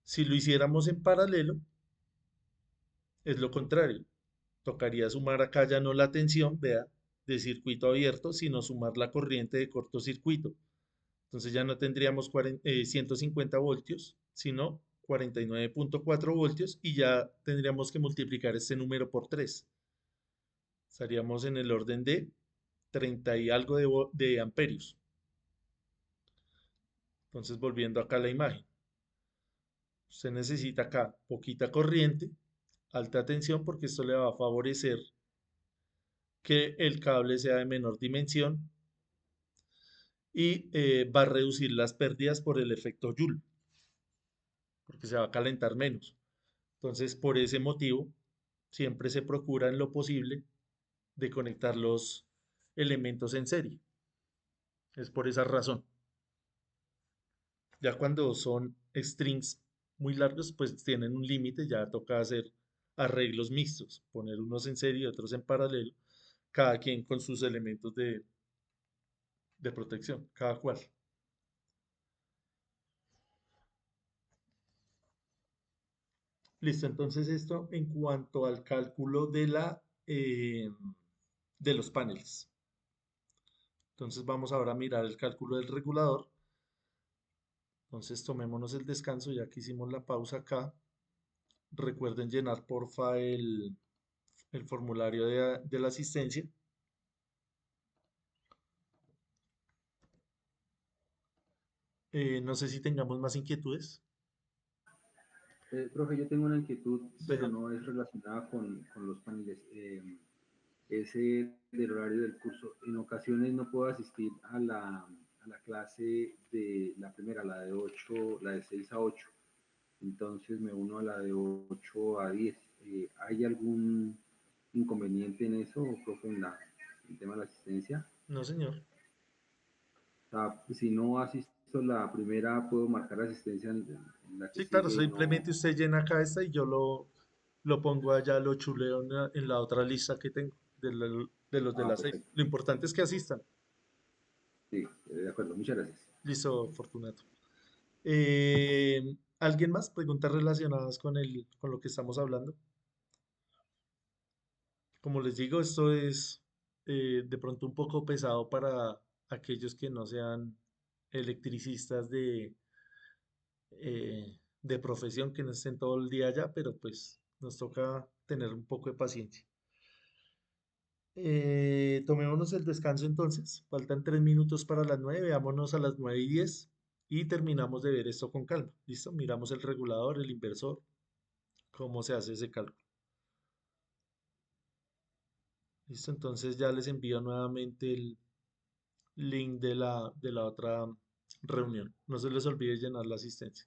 Si lo hiciéramos en paralelo, es lo contrario. Tocaría sumar acá ya no la tensión, vea, de circuito abierto, sino sumar la corriente de cortocircuito. Entonces ya no tendríamos 150 voltios, sino 49.4 voltios y ya tendríamos que multiplicar este número por 3. Estaríamos en el orden de 30 y algo de amperios. Entonces volviendo acá a la imagen. Usted necesita acá poquita corriente, alta tensión, porque esto le va a favorecer que el cable sea de menor dimensión y va a reducir las pérdidas por el efecto Joule, porque se va a calentar menos. Entonces, por ese motivo, siempre se procura en lo posible de conectar los elementos en serie. Es por esa razón. Ya cuando son strings muy largos, pues tienen un límite, ya toca hacer arreglos mixtos, poner unos en serie y otros en paralelo, cada quien con sus elementos de protección, cada cual. Listo, entonces esto en cuanto al cálculo de los paneles. Entonces vamos ahora a mirar el cálculo del regulador. Entonces tomémonos el descanso, ya que hicimos la pausa acá. Recuerden llenar porfa el formulario de la asistencia. No sé si tengamos más inquietudes. Profe, yo tengo una inquietud, pero Señor. no es relacionada con los paneles. Ese del horario del curso. En ocasiones no puedo asistir a la clase de la primera, la de 8, la de 6 a 8. Entonces me uno a la de 8 a 10. ¿Hay algún inconveniente en eso, profe, en el tema de la asistencia? No, señor. O sea, si no asisto la primera, puedo marcar asistencia en la que Sí, claro, sigue y no. simplemente usted llena acá esta y yo lo pongo allá, lo chuleo en la otra lista que tengo de los de Ah, las 6. perfecto. Lo importante es que asistan. Sí, de acuerdo. Muchas gracias. Listo, Fortunato. ¿Alguien más? Preguntas relacionadas con lo que estamos hablando. Como les digo, esto es de pronto un poco pesado para aquellos que no sean electricistas de profesión, que no estén todo el día allá, pero pues nos toca tener un poco de paciencia. Tomémonos el descanso entonces. Faltan 3 minutos para las 9. Veámonos a las 9:10 y terminamos de ver esto con calma. ¿Listo? Miramos el regulador, el inversor, cómo se hace ese cálculo. ¿Listo? Entonces ya les envío nuevamente el link de la otra reunión. No se les olvide llenar la asistencia.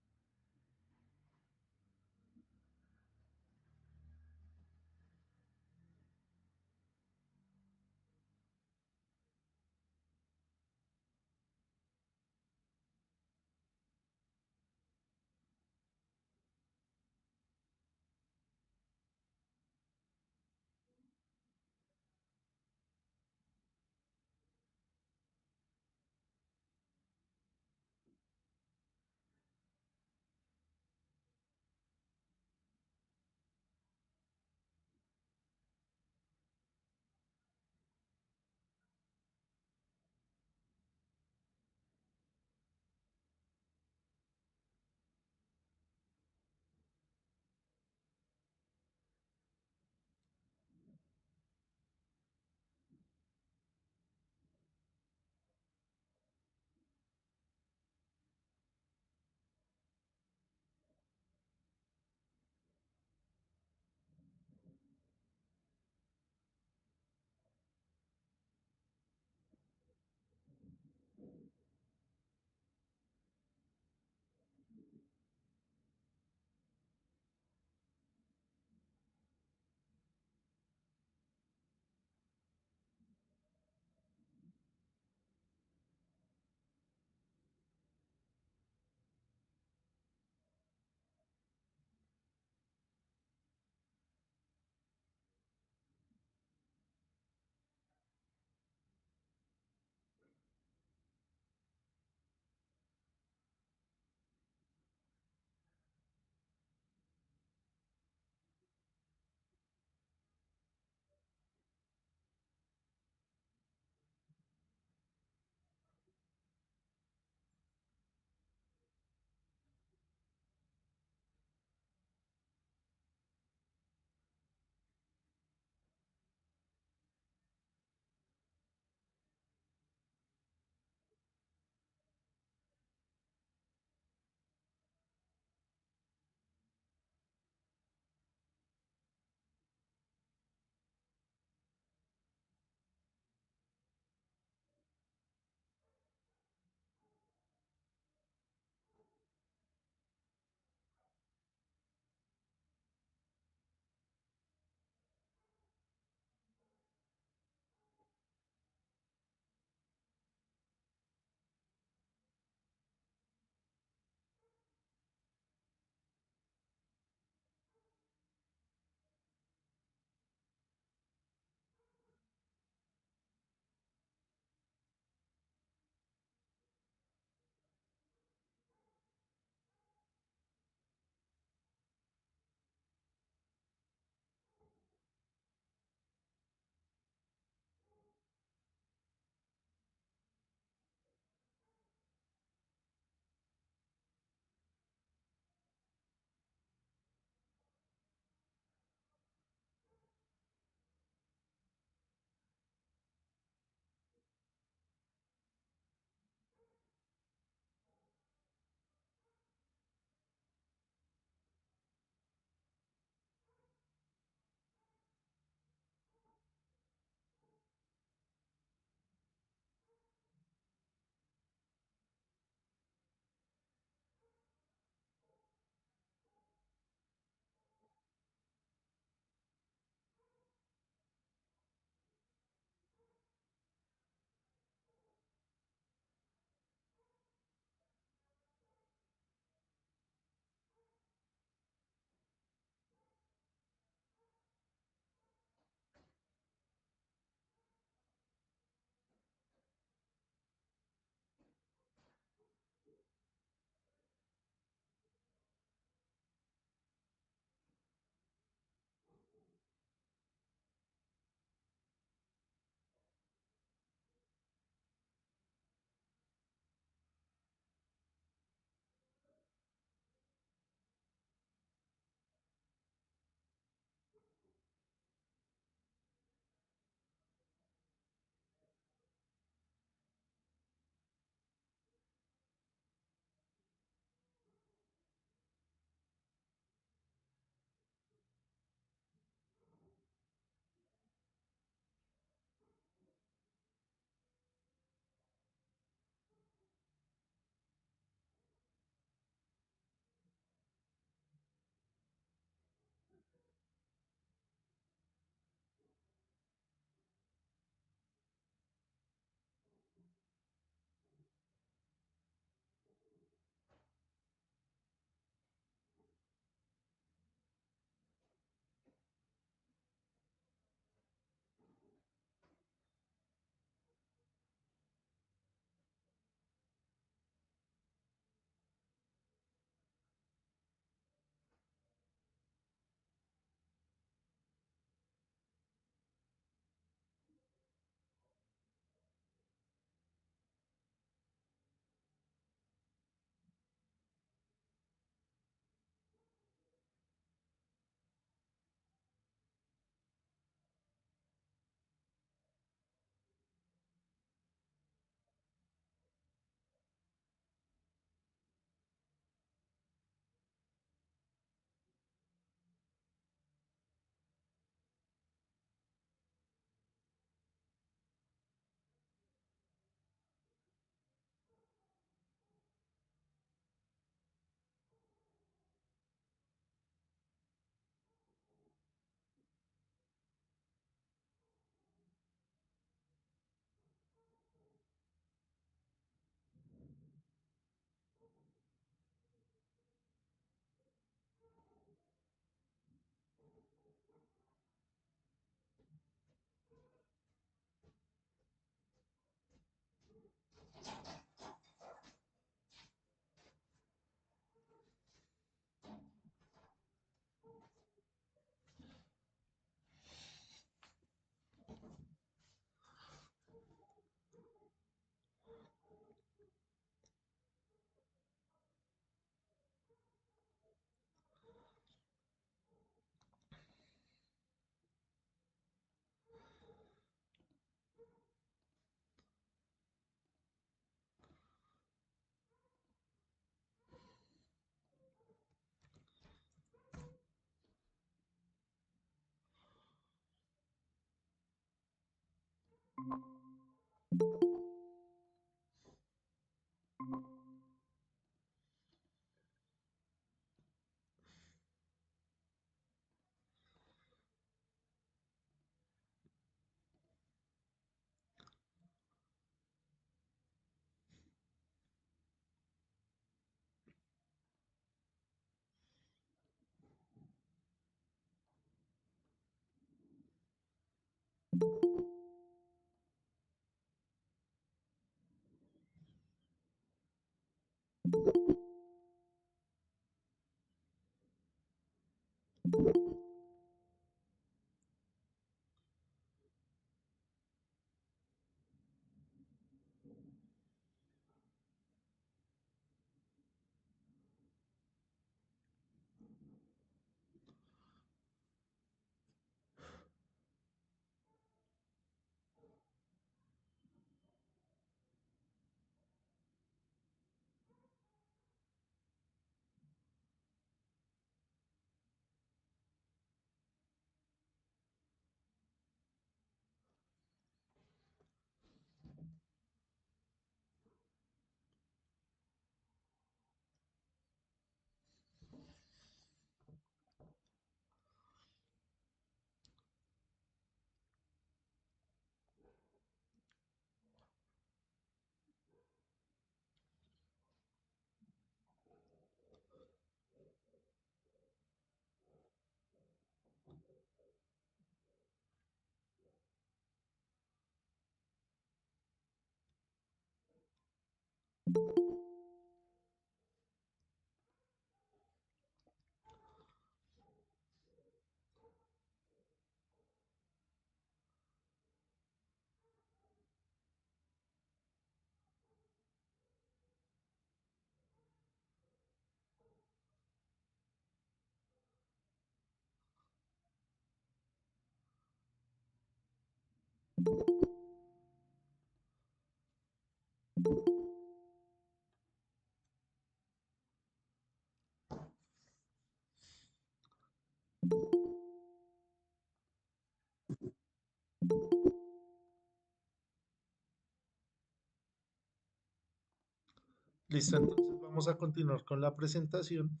Listo, entonces vamos a continuar con la presentación.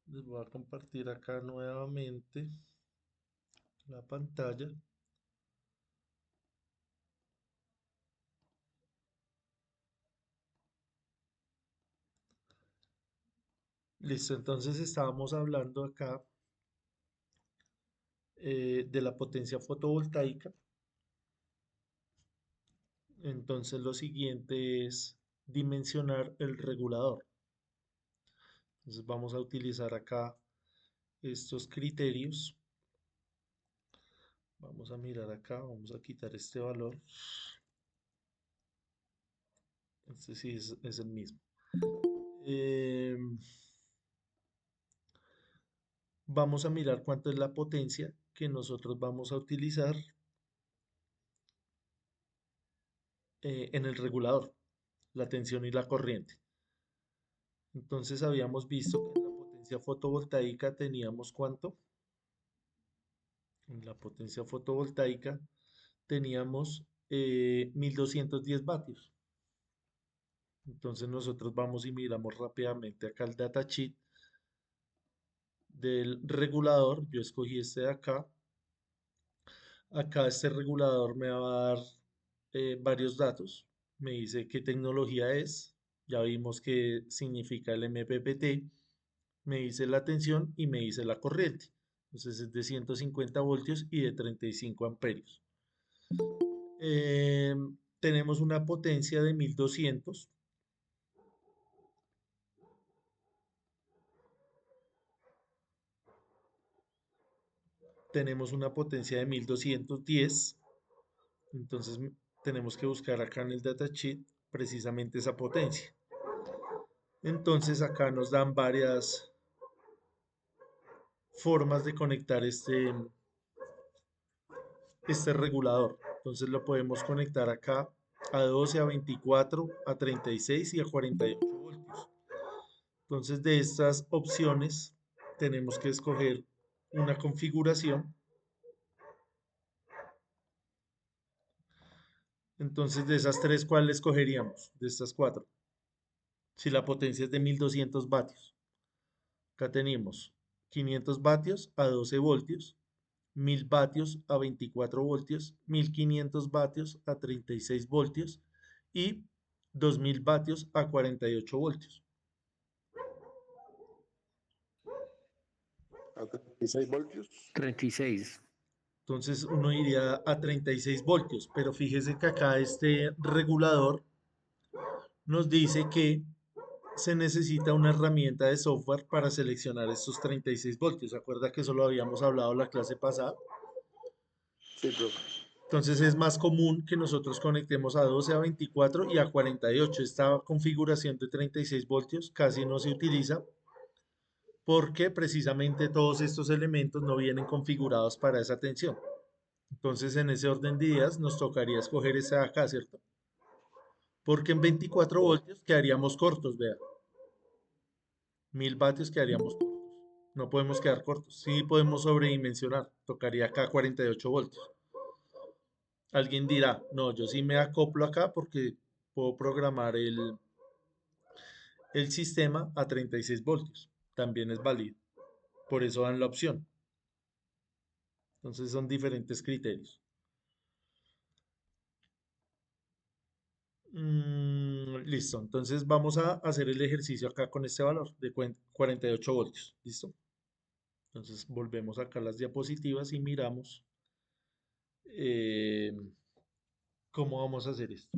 Les voy a compartir acá nuevamente la pantalla. Listo, entonces estábamos hablando acá de la potencia fotovoltaica. Entonces lo siguiente es dimensionar el regulador. Entonces vamos a utilizar acá estos criterios. Vamos a mirar acá, vamos a quitar este valor. Este sí es el mismo. Vamos a mirar cuánto es la potencia que nosotros vamos a utilizar en el regulador, la tensión y la corriente. Entonces habíamos visto que en la potencia fotovoltaica teníamos ¿cuánto? En la potencia fotovoltaica teníamos 1210 vatios. Entonces nosotros vamos y miramos rápidamente acá el datasheet del regulador. Yo escogí este de acá. Acá este regulador me va a dar varios datos. Me dice qué tecnología es. Ya vimos qué significa el MPPT. Me dice la tensión y me dice la corriente. Entonces es de 150 voltios y de 35 amperios. Tenemos una potencia de 1200. Tenemos una potencia de 1210. Entonces tenemos que buscar acá en el datasheet precisamente esa potencia. Entonces acá nos dan varias formas de conectar este regulador. Entonces lo podemos conectar acá a 12, a 24, a 36 y a 48 voltios. Entonces de estas opciones tenemos que escoger una configuración Entonces, de esas tres, ¿cuál escogeríamos? De estas cuatro. Si la potencia es de 1200 vatios. Acá tenemos 500 vatios a 12 voltios, 1000 vatios a 24 voltios, 1500 vatios a 36 voltios y 2000 vatios a 48 voltios. A 36 voltios. 36. Entonces uno iría a 36 voltios, pero fíjese que acá este regulador nos dice que se necesita una herramienta de software para seleccionar estos 36 voltios. ¿Se acuerda que eso lo habíamos hablado la clase pasada? Sí, profe. Entonces es más común que nosotros conectemos a 12, a 24 y a 48. Esta configuración de 36 voltios casi no se utiliza porque precisamente todos estos elementos no vienen configurados para esa tensión. Entonces en ese orden de ideas nos tocaría escoger esa de acá, ¿cierto? Porque en 24 voltios quedaríamos cortos, vea. 1000 vatios quedaríamos cortos. No podemos quedar cortos. Sí podemos sobredimensionar. Tocaría acá 48 voltios. Alguien dirá, no, yo sí me acoplo acá porque puedo programar el sistema a 36 voltios. También es válido. Por eso dan la opción. Entonces son diferentes criterios. Listo. Entonces vamos a hacer el ejercicio acá con este valor de 48 voltios. ¿Listo? Entonces volvemos acá a las diapositivas y miramos cómo vamos a hacer esto.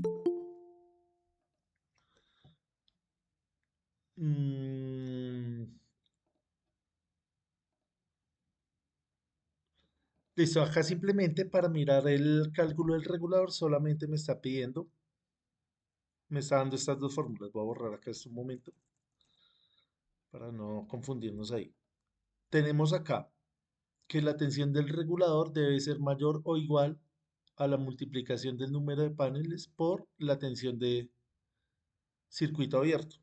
Listo, acá simplemente para mirar el cálculo del regulador solamente me está pidiendo, me está dando estas dos fórmulas. Voy a borrar acá esto un momento para no confundirnos ahí. Tenemos acá que la tensión del regulador debe ser mayor o igual a la multiplicación del número de paneles por la tensión de circuito abierto.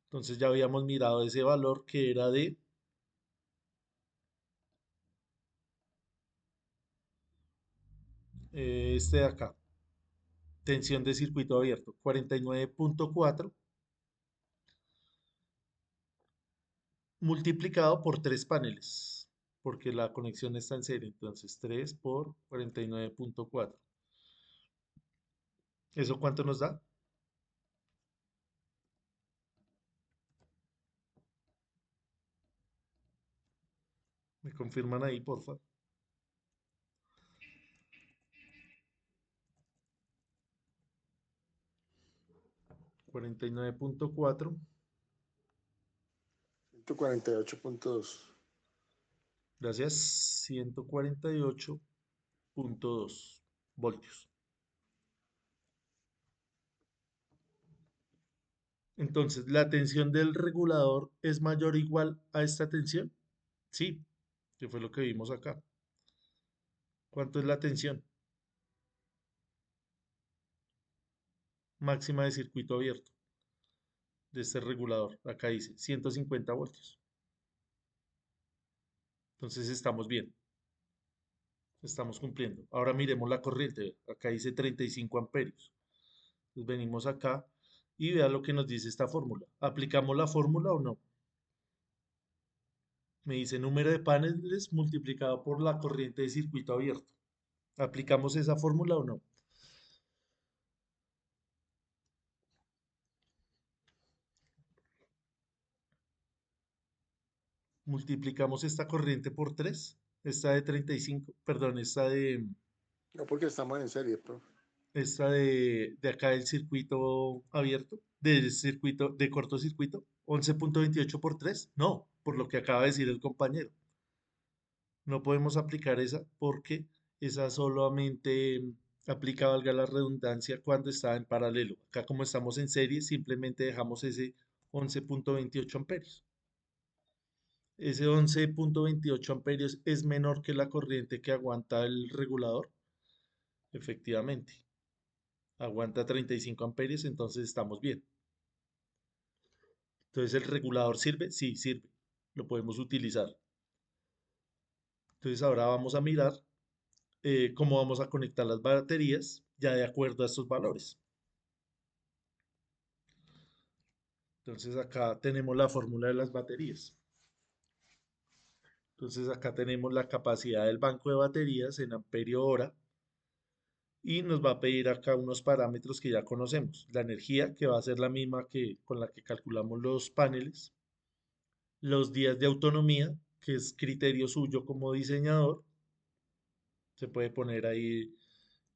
Entonces ya habíamos mirado ese valor que era de este de acá, tensión de circuito abierto, 49.4 multiplicado por 3 paneles, porque la conexión está en serie, entonces 3 por 49.4. ¿Eso cuánto nos da? Me confirman ahí, porfa. 49.4. 148.2. Gracias. 148.2 voltios. Entonces, ¿la tensión del regulador es mayor o igual a esta tensión? Sí, que fue lo que vimos acá. ¿Cuánto es la tensión máxima de circuito abierto de este regulador? Acá dice 150 voltios. Entonces estamos bien. Estamos cumpliendo. Ahora miremos la corriente. Acá dice 35 amperios. Entonces venimos acá y vea lo que nos dice esta fórmula. ¿Aplicamos la fórmula o no? Me dice número de paneles multiplicado por la corriente de circuito abierto. ¿Aplicamos esa fórmula o no? Multiplicamos esta corriente por 3. Esta de 35, perdón, No, porque estamos en serie, profe. esta de acá del circuito abierto, del circuito de cortocircuito, 11.28 por 3. No, por lo que acaba de decir el compañero. No podemos aplicar esa porque esa solamente aplica, valga la redundancia, cuando está en paralelo. Acá como estamos en serie, simplemente dejamos ese 11.28 amperios. Ese 11.28 amperios es menor que la corriente que aguanta el regulador. Efectivamente, aguanta 35 amperios, entonces estamos bien. Entonces, ¿el regulador sirve? Sí, sirve. Lo podemos utilizar. Entonces, ahora vamos a mirar cómo vamos a conectar las baterías ya de acuerdo a estos valores. Entonces acá tenemos la fórmula de las baterías. Entonces acá tenemos la capacidad del banco de baterías en amperio hora y nos va a pedir acá unos parámetros que ya conocemos. La energía, que va a ser la misma que con la que calculamos los paneles. Los días de autonomía, que es criterio suyo como diseñador. Se puede poner ahí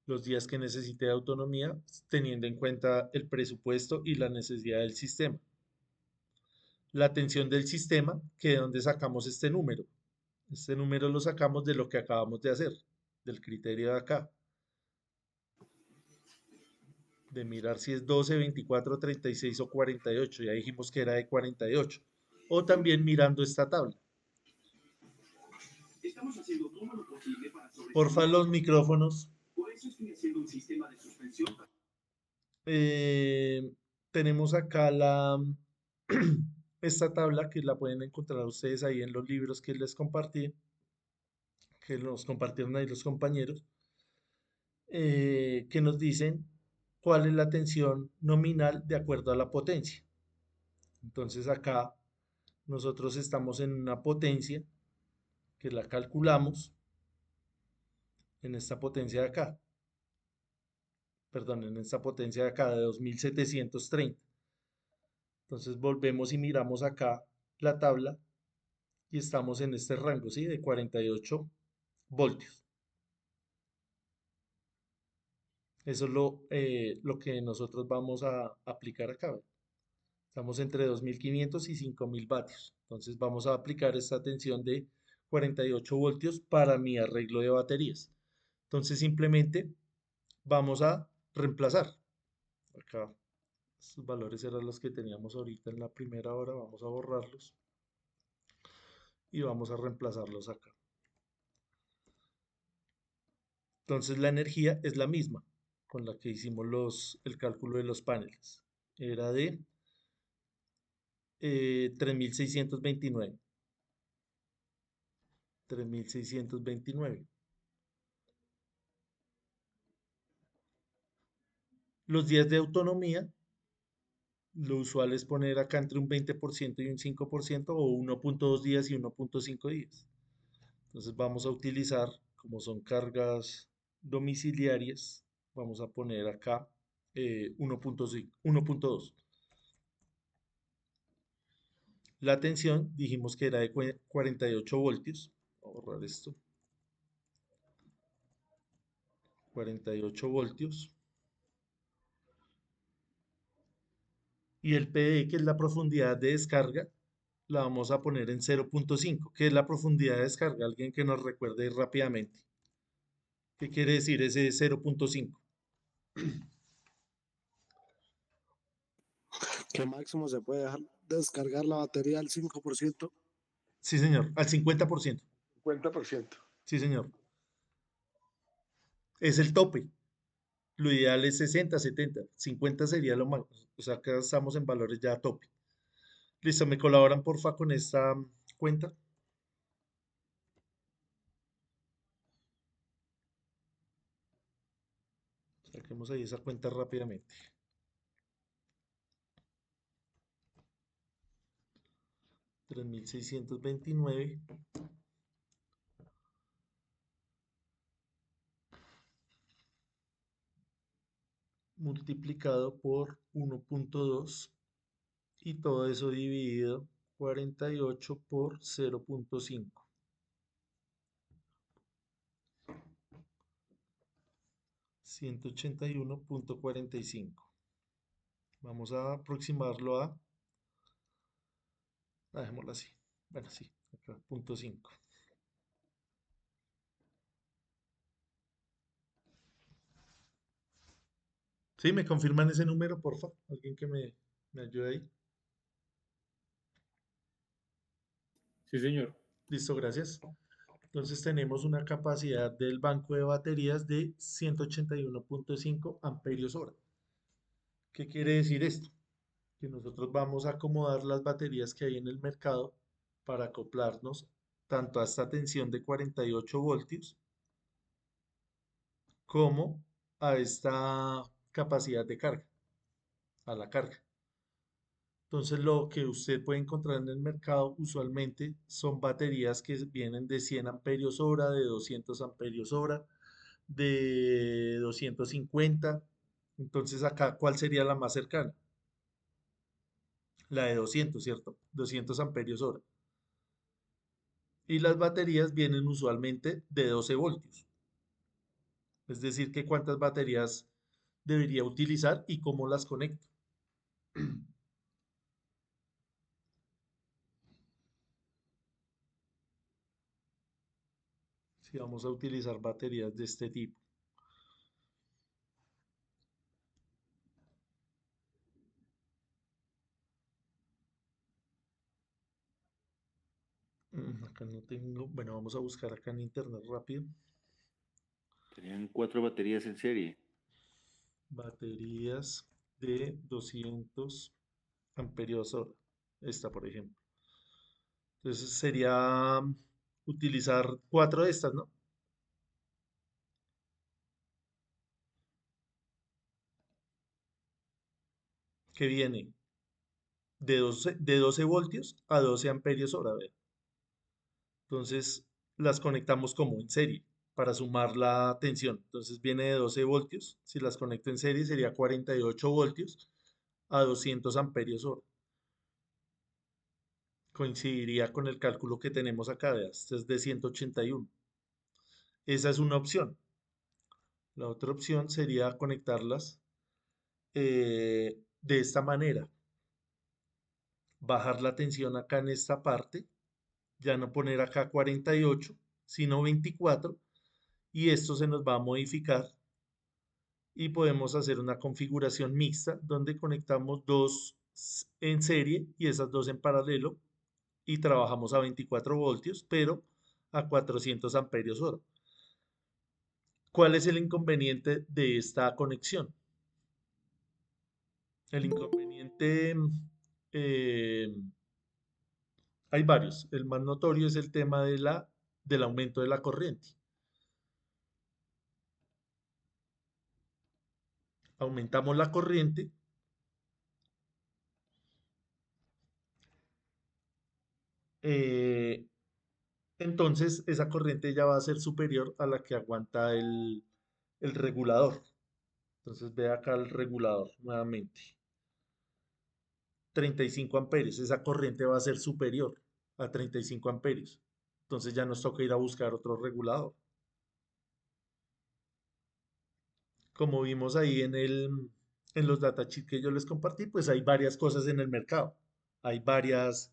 los días que necesite de autonomía, teniendo en cuenta el presupuesto y la necesidad del sistema. La tensión del sistema, que de dónde sacamos este número. Este número lo sacamos de lo que acabamos de hacer, del criterio de acá. De mirar si es 12, 24, 36 o 48. Ya dijimos que era de 48. O también mirando esta tabla. Estamos haciendo todo lo posible para Porfa, los micrófonos. Por eso estoy haciendo un sistema de suspensión. Tenemos acá esta tabla que la pueden encontrar ustedes ahí en los libros que les compartí, que nos compartieron ahí los compañeros, que nos dicen cuál es la tensión nominal de acuerdo a la potencia. Entonces acá nosotros estamos en una potencia que la calculamos en esta potencia de acá. Perdón, en esta potencia de acá de 2730. Entonces volvemos y miramos acá la tabla y estamos en este rango, ¿sí? De 48 voltios. Eso es lo que nosotros vamos a aplicar acá. Estamos entre 2500 y 5000 vatios. Entonces vamos a aplicar esta tensión de 48 voltios para mi arreglo de baterías. Entonces simplemente vamos a reemplazar. Acá estos valores eran los que teníamos ahorita en la primera hora. Vamos a borrarlos. Y vamos a reemplazarlos acá. Entonces la energía es la misma con la que hicimos el cálculo de los paneles. Era de 3629. 3629. Los días de autonomía, lo usual es poner acá entre un 20% y un 5% o 1.2 días y 1.5 días. Entonces vamos a utilizar, como son cargas domiciliarias, vamos a poner acá 1.5, 1.2. La tensión dijimos que era de 48 voltios. Voy a borrar esto. 48 voltios. Y el PDE, que es la profundidad de descarga, la vamos a poner en 0.5. ¿Qué es la profundidad de descarga? Alguien que nos recuerde rápidamente. ¿Qué quiere decir ese 0.5? Que máximo se puede dejar descargar la batería al 5%. Sí, señor, al 50%. 50%. Sí, señor. Es el tope. Lo ideal es 60, 70. 50 sería lo más. O sea, acá estamos en valores ya a tope. Listo, ¿me colaboran porfa con esta cuenta? Saquemos ahí esa cuenta rápidamente. 3629 multiplicado por 1.2 y todo eso dividido 48 por 0.5. 181.45. Vamos a aproximarlo a, dejémoslo así. Bueno, sí, acá, 0.5. ¿Sí? ¿Me confirman ese número, porfa? ¿Alguien que me ayude ahí? Sí, señor. Listo, gracias. Entonces tenemos una capacidad del banco de baterías de 181.5 amperios hora. ¿Qué quiere decir esto? Que nosotros vamos a acomodar las baterías que hay en el mercado para acoplarnos tanto a esta tensión de 48 voltios como a esta capacidad de carga, a la carga. Entonces, lo que usted puede encontrar en el mercado usualmente son baterías que vienen de 100 amperios hora, de 200 amperios hora, de 250. Entonces, acá, ¿cuál sería la más cercana? La de 200, ¿cierto? 200 amperios hora. Y las baterías vienen usualmente de 12 voltios. Es decir, que cuántas baterías debería utilizar y cómo las conecto. Si vamos a utilizar baterías de este tipo. Acá no tengo. Bueno, vamos a buscar acá en internet rápido. Serían 4 baterías en serie. Baterías de 200 amperios hora. Esta, por ejemplo. Entonces sería utilizar 4 de estas, ¿no? Que viene de 12 voltios a 12 amperios hora. ¿Ve? Entonces las conectamos como en serie para sumar la tensión. Entonces viene de 12 voltios. Si las conecto en serie sería 48 voltios a 200 amperios hora. Coincidiría con el cálculo que tenemos acá. Vea, este es de 181. Esa es una opción. La otra opción sería conectarlas de esta manera. Bajar la tensión acá en esta parte. Ya no poner acá 48, sino 24. Y esto se nos va a modificar y podemos hacer una configuración mixta donde conectamos dos en serie y esas dos en paralelo y trabajamos a 24 voltios, pero a 400 amperios hora. ¿Cuál es el inconveniente de esta conexión? El inconveniente, eh, hay varios. El más notorio es el tema del aumento de la corriente. Aumentamos la corriente. eh, entonces esa corriente ya va a ser superior a la que aguanta el regulador. Entonces ve acá el regulador nuevamente. 35 amperios. Esa corriente va a ser superior a 35 amperios. Entonces ya nos toca ir a buscar otro regulador. Como vimos ahí en los datasheets que yo les compartí, pues hay varias cosas en el mercado. Hay varias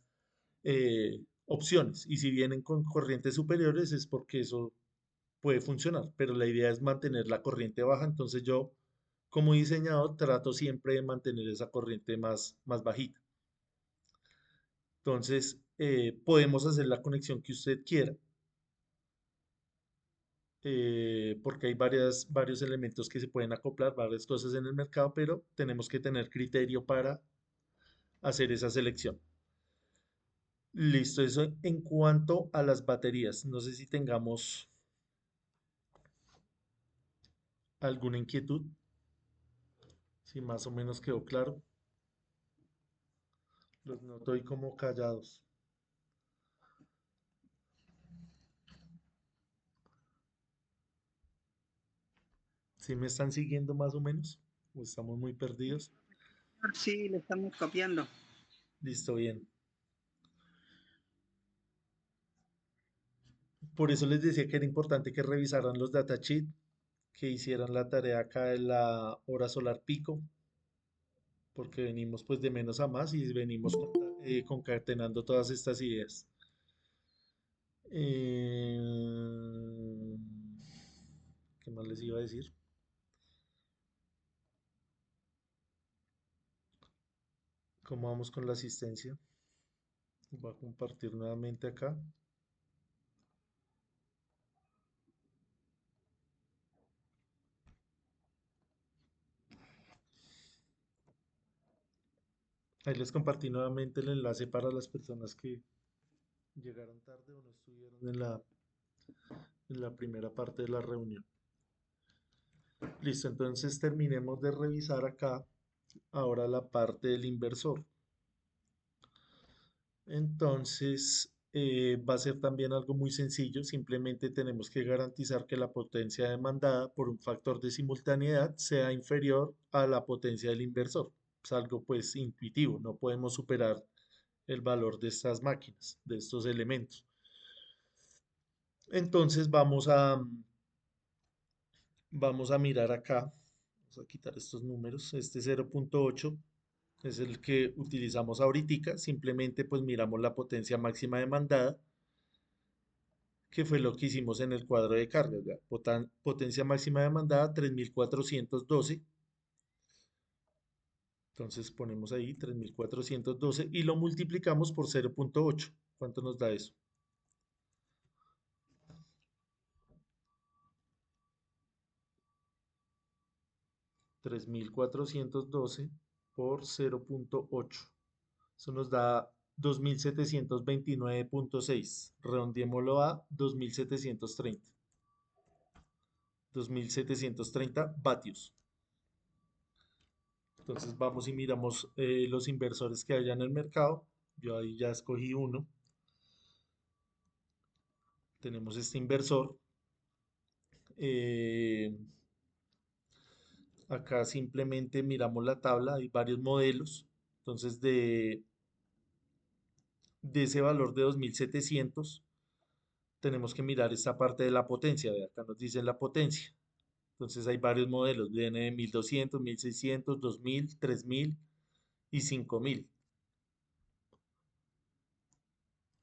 opciones. Y si vienen con corrientes superiores es porque eso puede funcionar. Pero la idea es mantener la corriente baja. Entonces yo, como diseñador, trato siempre de mantener esa corriente más bajita. Entonces, podemos hacer la conexión que usted quiera, porque hay varios elementos que se pueden acoplar, varias cosas en el mercado, pero tenemos que tener criterio para hacer esa selección. Listo, eso en cuanto a las baterías. No sé si tengamos alguna inquietud, si más o menos quedó claro. Los noto ahí como callados. ¿Sí me están siguiendo más o menos? ¿O estamos muy perdidos? Sí, le estamos copiando. Listo, bien. Por eso les decía que era importante que revisaran los datasheets, que hicieran la tarea acá de la hora solar pico, porque venimos pues de menos a más y venimos concatenando todas estas ideas. Eh, ¿Qué más les iba a decir? ¿Cómo vamos con la asistencia? Voy a compartir nuevamente acá. Ahí les compartí nuevamente el enlace para las personas que llegaron tarde o no estuvieron en la primera parte de la reunión. Listo, entonces terminemos de revisar acá ahora la parte del inversor. Entonces, va a ser también algo muy sencillo, simplemente tenemos que garantizar que la potencia demandada por un factor de simultaneidad sea inferior a la potencia del inversor. Es algo pues intuitivo, no podemos superar el valor de estas máquinas, de estos elementos. Entonces vamos a mirar acá, vamos a quitar estos números, este 0.8 es el que utilizamos ahorita, simplemente pues miramos la potencia máxima demandada, que fue lo que hicimos en el cuadro de cargas, ¿verdad? Potencia máxima demandada 3412, entonces ponemos ahí 3412 y lo multiplicamos por 0.8, ¿cuánto nos da eso? 3412 por 0.8. Eso nos da 2729.6. Redondeémoslo a 2730. 2730 vatios. Entonces vamos y miramos los inversores que hay en el mercado. Yo ahí ya escogí uno. Tenemos este inversor. Eh, Acá simplemente miramos la tabla. Hay varios modelos. Entonces de ese valor de 2700 tenemos que mirar esta parte de la potencia. Acá nos dice la potencia. Entonces hay varios modelos, viene de 1200, 1600, 2000, 3000 y 5000.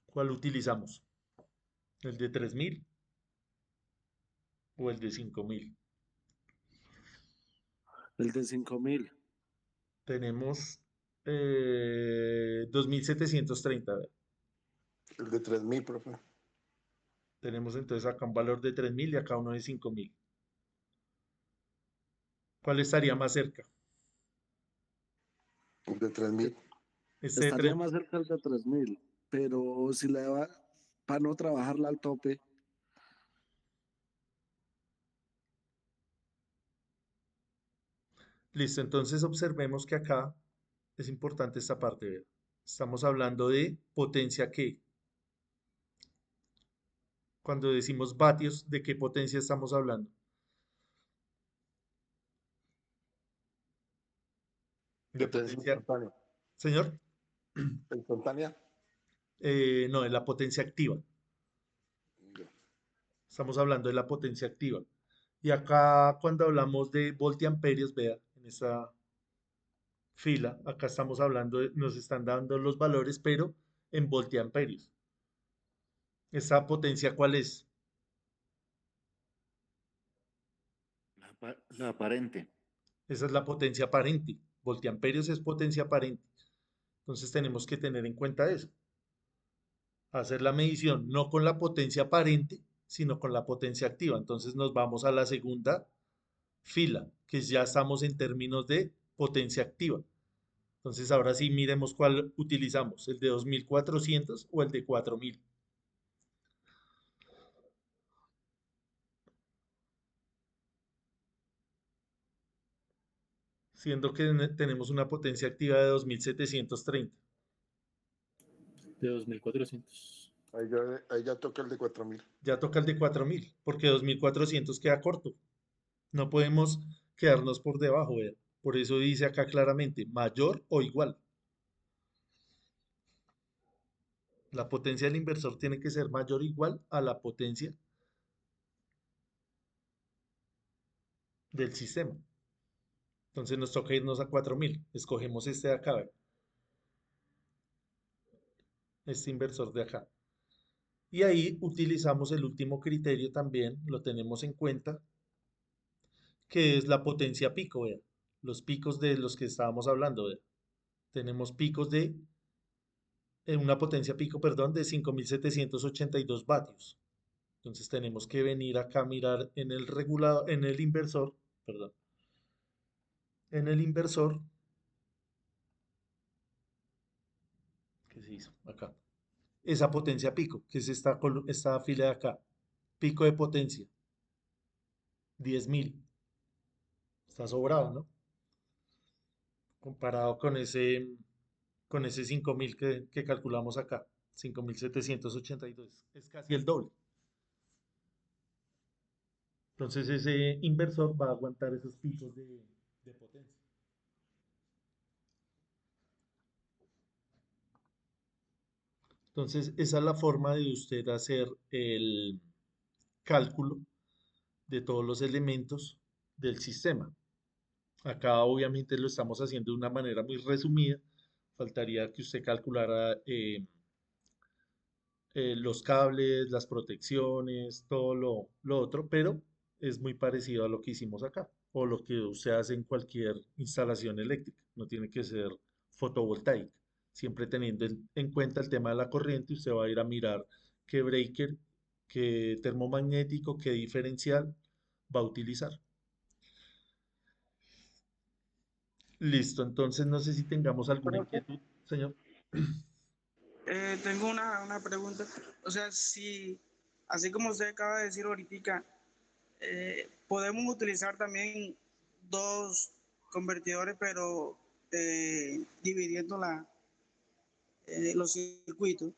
¿Cuál utilizamos? ¿El de 3000 o el de 5000? El de 5000. Tenemos 2730. Vea. El de 3000, profe. Tenemos entonces acá un valor de 3000 y acá uno de 5000. ¿Cuál estaría más cerca? El de 3000. Este de Estaría 3000. más cerca el de 3000, pero si le va para no trabajarla al tope, Listo, entonces observemos que acá es importante esta parte. Vea. Estamos hablando de potencia ¿qué? Cuando decimos vatios, ¿de qué potencia estamos hablando? De Potencia potencia, instantánea. señor, Instantánea. no, de la potencia activa. Ya. Estamos hablando de la potencia activa. Y acá cuando hablamos de voltiamperios, vea, en esta fila, acá estamos hablando, nos están dando los valores, pero en voltiamperios. ¿Esta potencia cuál es? La aparente. Esa es la potencia aparente. Voltiamperios es potencia aparente. Entonces tenemos que tener en cuenta eso. Hacer la medición no con la potencia aparente, sino con la potencia activa. Entonces nos vamos a la segunda fila, que ya estamos en términos de potencia activa. Entonces ahora sí miremos cuál utilizamos, el de 2400 o el de 4000. Siendo que tenemos una potencia activa de 2730. De 2400. Ahí ya toca el de 4000. Ya toca el de 4000, porque 2400 queda corto. No podemos quedarnos por debajo, vea. Por eso dice acá claramente, mayor o igual. La potencia del inversor tiene que ser mayor o igual a la potencia del sistema. Entonces nos toca irnos a 4000. Escogemos este de acá, vea. Este inversor de acá. Y ahí utilizamos el último criterio también, lo tenemos en cuenta, que es la potencia pico, vea. Los picos de los que estábamos hablando, vea. Tenemos picos de, una potencia pico, perdón, de 5782 vatios. Entonces tenemos que venir acá a mirar en el regulador, en el inversor, perdón, en el inversor, ¿qué se hizo? Acá. Esa potencia pico, que es esta fila de acá. Pico de potencia, 10.000. Está sobrado, ¿no? Comparado con ese 5.000 que calculamos acá, 5.782, es casi el doble. Entonces ese inversor va a aguantar esos picos de potencia. Entonces esa es la forma de usted hacer el cálculo de todos los elementos del sistema. Acá obviamente lo estamos haciendo de una manera muy resumida. Faltaría que usted calculara los cables, las protecciones, todo lo otro, pero es muy parecido a lo que hicimos acá o lo que usted hace en cualquier instalación eléctrica. No tiene que ser fotovoltaica. Siempre teniendo en cuenta el tema de la corriente, usted va a ir a mirar qué breaker, qué termomagnético, qué diferencial va a utilizar. Listo, entonces no sé si tengamos alguna Profe, inquietud, señor. tengo una pregunta. O sea, si, así como usted acaba de decir ahorita, podemos utilizar también dos convertidores, pero dividiendo los circuitos.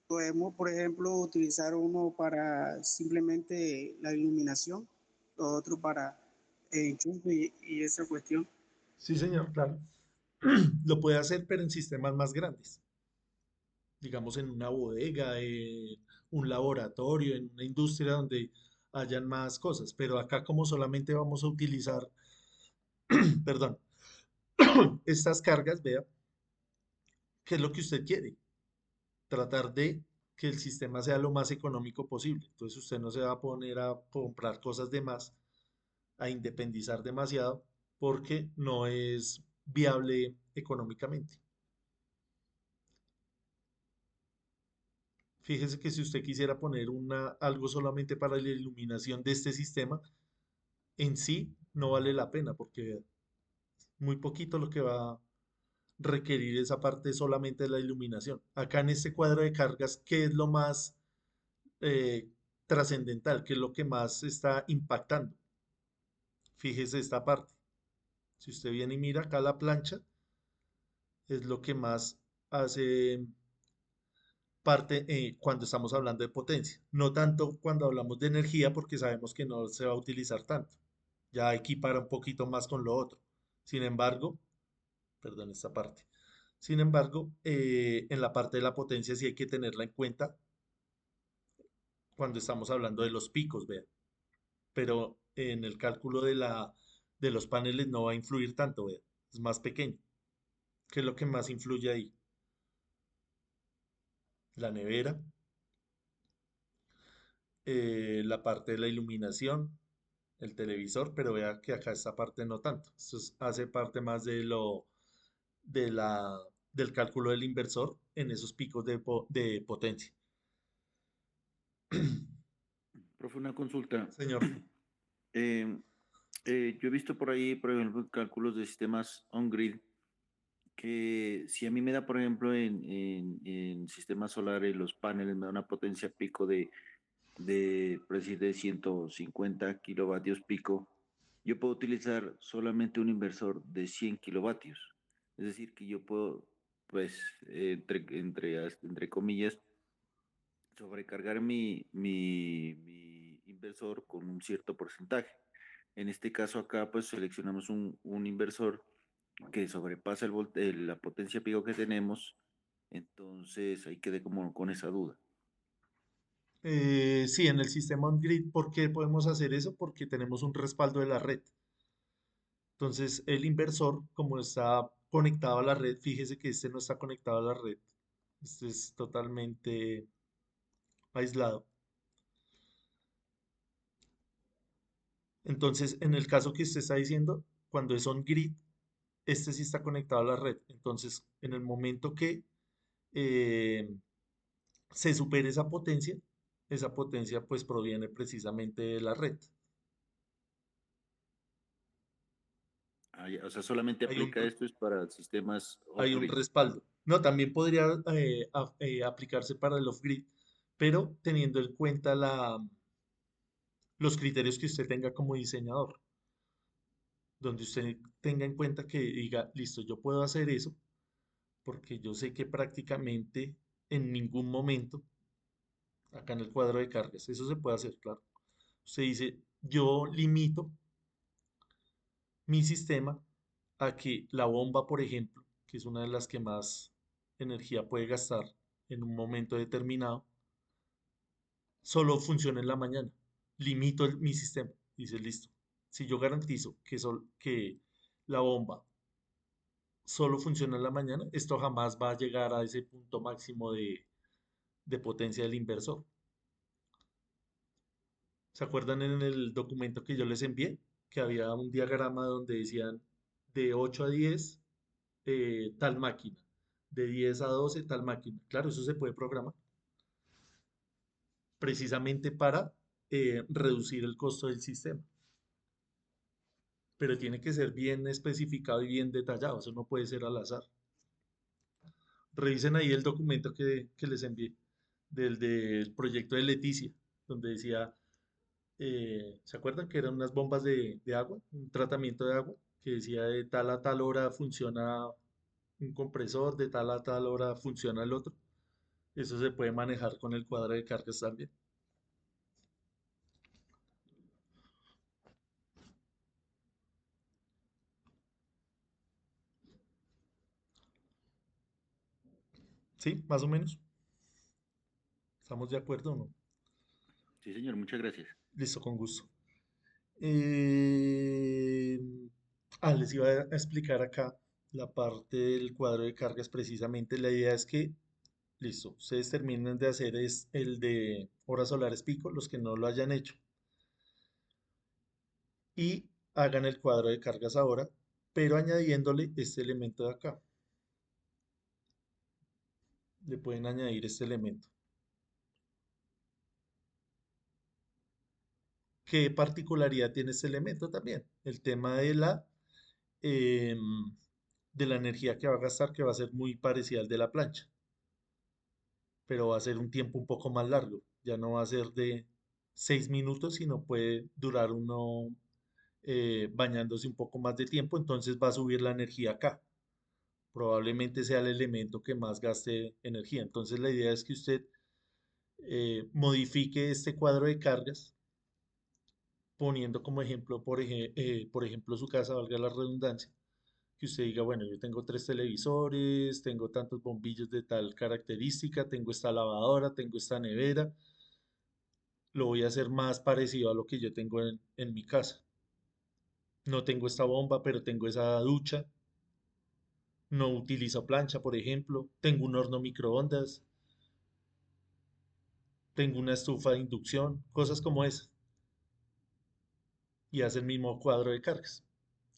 Podemos, por ejemplo, utilizar uno para simplemente la iluminación, otro para enchufe y esa cuestión. Sí, señor, claro. Lo puede hacer, pero en sistemas más grandes. Digamos en una bodega, en un laboratorio, en una industria donde hayan más cosas. Pero acá como solamente vamos a utilizar, perdón, estas cargas, vea, ¿qué es lo que usted quiere? Tratar de que el sistema sea lo más económico posible. Entonces usted no se va a poner a comprar cosas de más, a independizar demasiado, porque no es viable económicamente. Fíjese que si usted quisiera poner algo solamente para la iluminación de este sistema, en sí no vale la pena porque muy poquito lo que va a requerir esa parte solamente de la iluminación. Acá en este cuadro de cargas, ¿qué es lo más eh, trascendental? ¿Qué es lo que más está impactando? Fíjese esta parte. Si usted viene y mira acá la plancha, es lo que más hace parte cuando estamos hablando de potencia. No tanto cuando hablamos de energía porque sabemos que no se va a utilizar tanto. Ya equipara un poquito más con lo otro. Sin embargo, perdón esta parte. Sin embargo, en la parte de la potencia sí hay que tenerla en cuenta cuando estamos hablando de los picos, vea. Pero en el cálculo de los paneles no va a influir tanto, vea. Es más pequeño. ¿Qué es lo que más influye ahí? La nevera, la parte de la iluminación, el televisor, pero vea que acá esta parte no tanto. Hace parte más de la, del cálculo del inversor en esos picos de potencia. Profe, una consulta. Señor. Eh, yo he visto por ahí, por ejemplo, cálculos de sistemas on-grid, que si a mí me da, por ejemplo, en sistemas solares, los paneles me da una potencia pico por decir, de 150 kilovatios pico, yo puedo utilizar solamente un inversor de 100 kilovatios. Es decir, que yo puedo, pues, entre comillas, sobrecargar mi inversor con un cierto porcentaje. En este caso acá, pues, seleccionamos un inversor que sobrepasa la potencia pico que tenemos, entonces ahí quedé como con esa duda. Sí, en el sistema on-grid, ¿por qué podemos hacer eso? Porque tenemos un respaldo de la red. Entonces, el inversor, como está conectado a la red, fíjese que este no está conectado a la red. Este es totalmente aislado. Entonces, en el caso que usted está diciendo, cuando es on-grid, este sí está conectado a la red. Entonces, en el momento que eh, se supere esa potencia pues proviene precisamente de la red. O sea, solmente Hay un, aplica esto es para sistemas hay un off-grid. respaldo. No, también podría aplicarse para el off-grid, pero teniendo en cuenta los criterios que usted tenga como diseñador. donde usted tenga en cuenta que diga, listo, yo puedo hacer eso porque yo sé que prácticamente en ningún momento, acá en el cuadro de cargas, eso se puede hacer, claro. Usted dice, yo limito mi sistema a que la bomba, por ejemplo, que es una de las que más energía puede gastar en un momento determinado, solo funcione en la mañana. Limito mi sistema. Dice, listo. Si yo garantizo que la bomba solo funciona en la mañana, esto jamás va a llegar a ese punto máximo de potencia del inversor. ¿Se acuerdan en el documento que yo les envié? Que había un diagrama donde decían de 8 a 10 tal máquina, de 10 a 12 tal máquina. Claro, eso se puede programar precisamente para reducir el costo del sistema, pero tiene que ser bien especificado y bien detallado, eso no puede ser al azar. Revisen ahí el documento que les envié del proyecto de Leticia, donde decía, ¿se acuerdan que eran unas bombas de agua, un tratamiento de agua, que decía de tal a tal hora funciona un compresor, de tal a tal hora funciona el otro? Eso se puede manejar con el cuadro de cargas también. ¿Sí? Más o menos. ¿Estamos de acuerdo o no? Sí, señor, muchas gracias. Listo, con gusto. Eh, les iba a explicar acá la parte del cuadro de cargas precisamente. La idea es que, listo, ustedes terminen de hacer es el de horas solares pico, los que no lo hayan hecho, y hagan el cuadro de cargas ahora, pero añadiéndole este elemento de acá. Le pueden añadir este elemento. ¿Qué particularidad tiene este elemento también? El tema em, de la energía que va a gastar, que va a ser muy parecida al de la plancha, pero va a ser un tiempo un poco más largo. Ya no va a ser de 6 minutos, sino puede durar uno bañándose un poco más de tiempo, entonces va a subir la energía acá. Probablemente sea el elemento que más gaste energía. Entonces la idea es que usted modifique este cuadro de cargas poniendo como ejemplo, por ejemplo, su casa, valga la redundancia, que usted diga, bueno, yo tengo 3 televisores, tengo tantos bombillos de tal característica, tengo esta lavadora, tengo esta nevera, lo voy a hacer más parecido a lo que yo tengo en mi casa. No tengo esta bomba, pero tengo esa ducha, no utilizo plancha, por ejemplo, tengo un horno microondas, tengo una estufa de inducción, cosas como esas, y hace el mismo cuadro de cargas.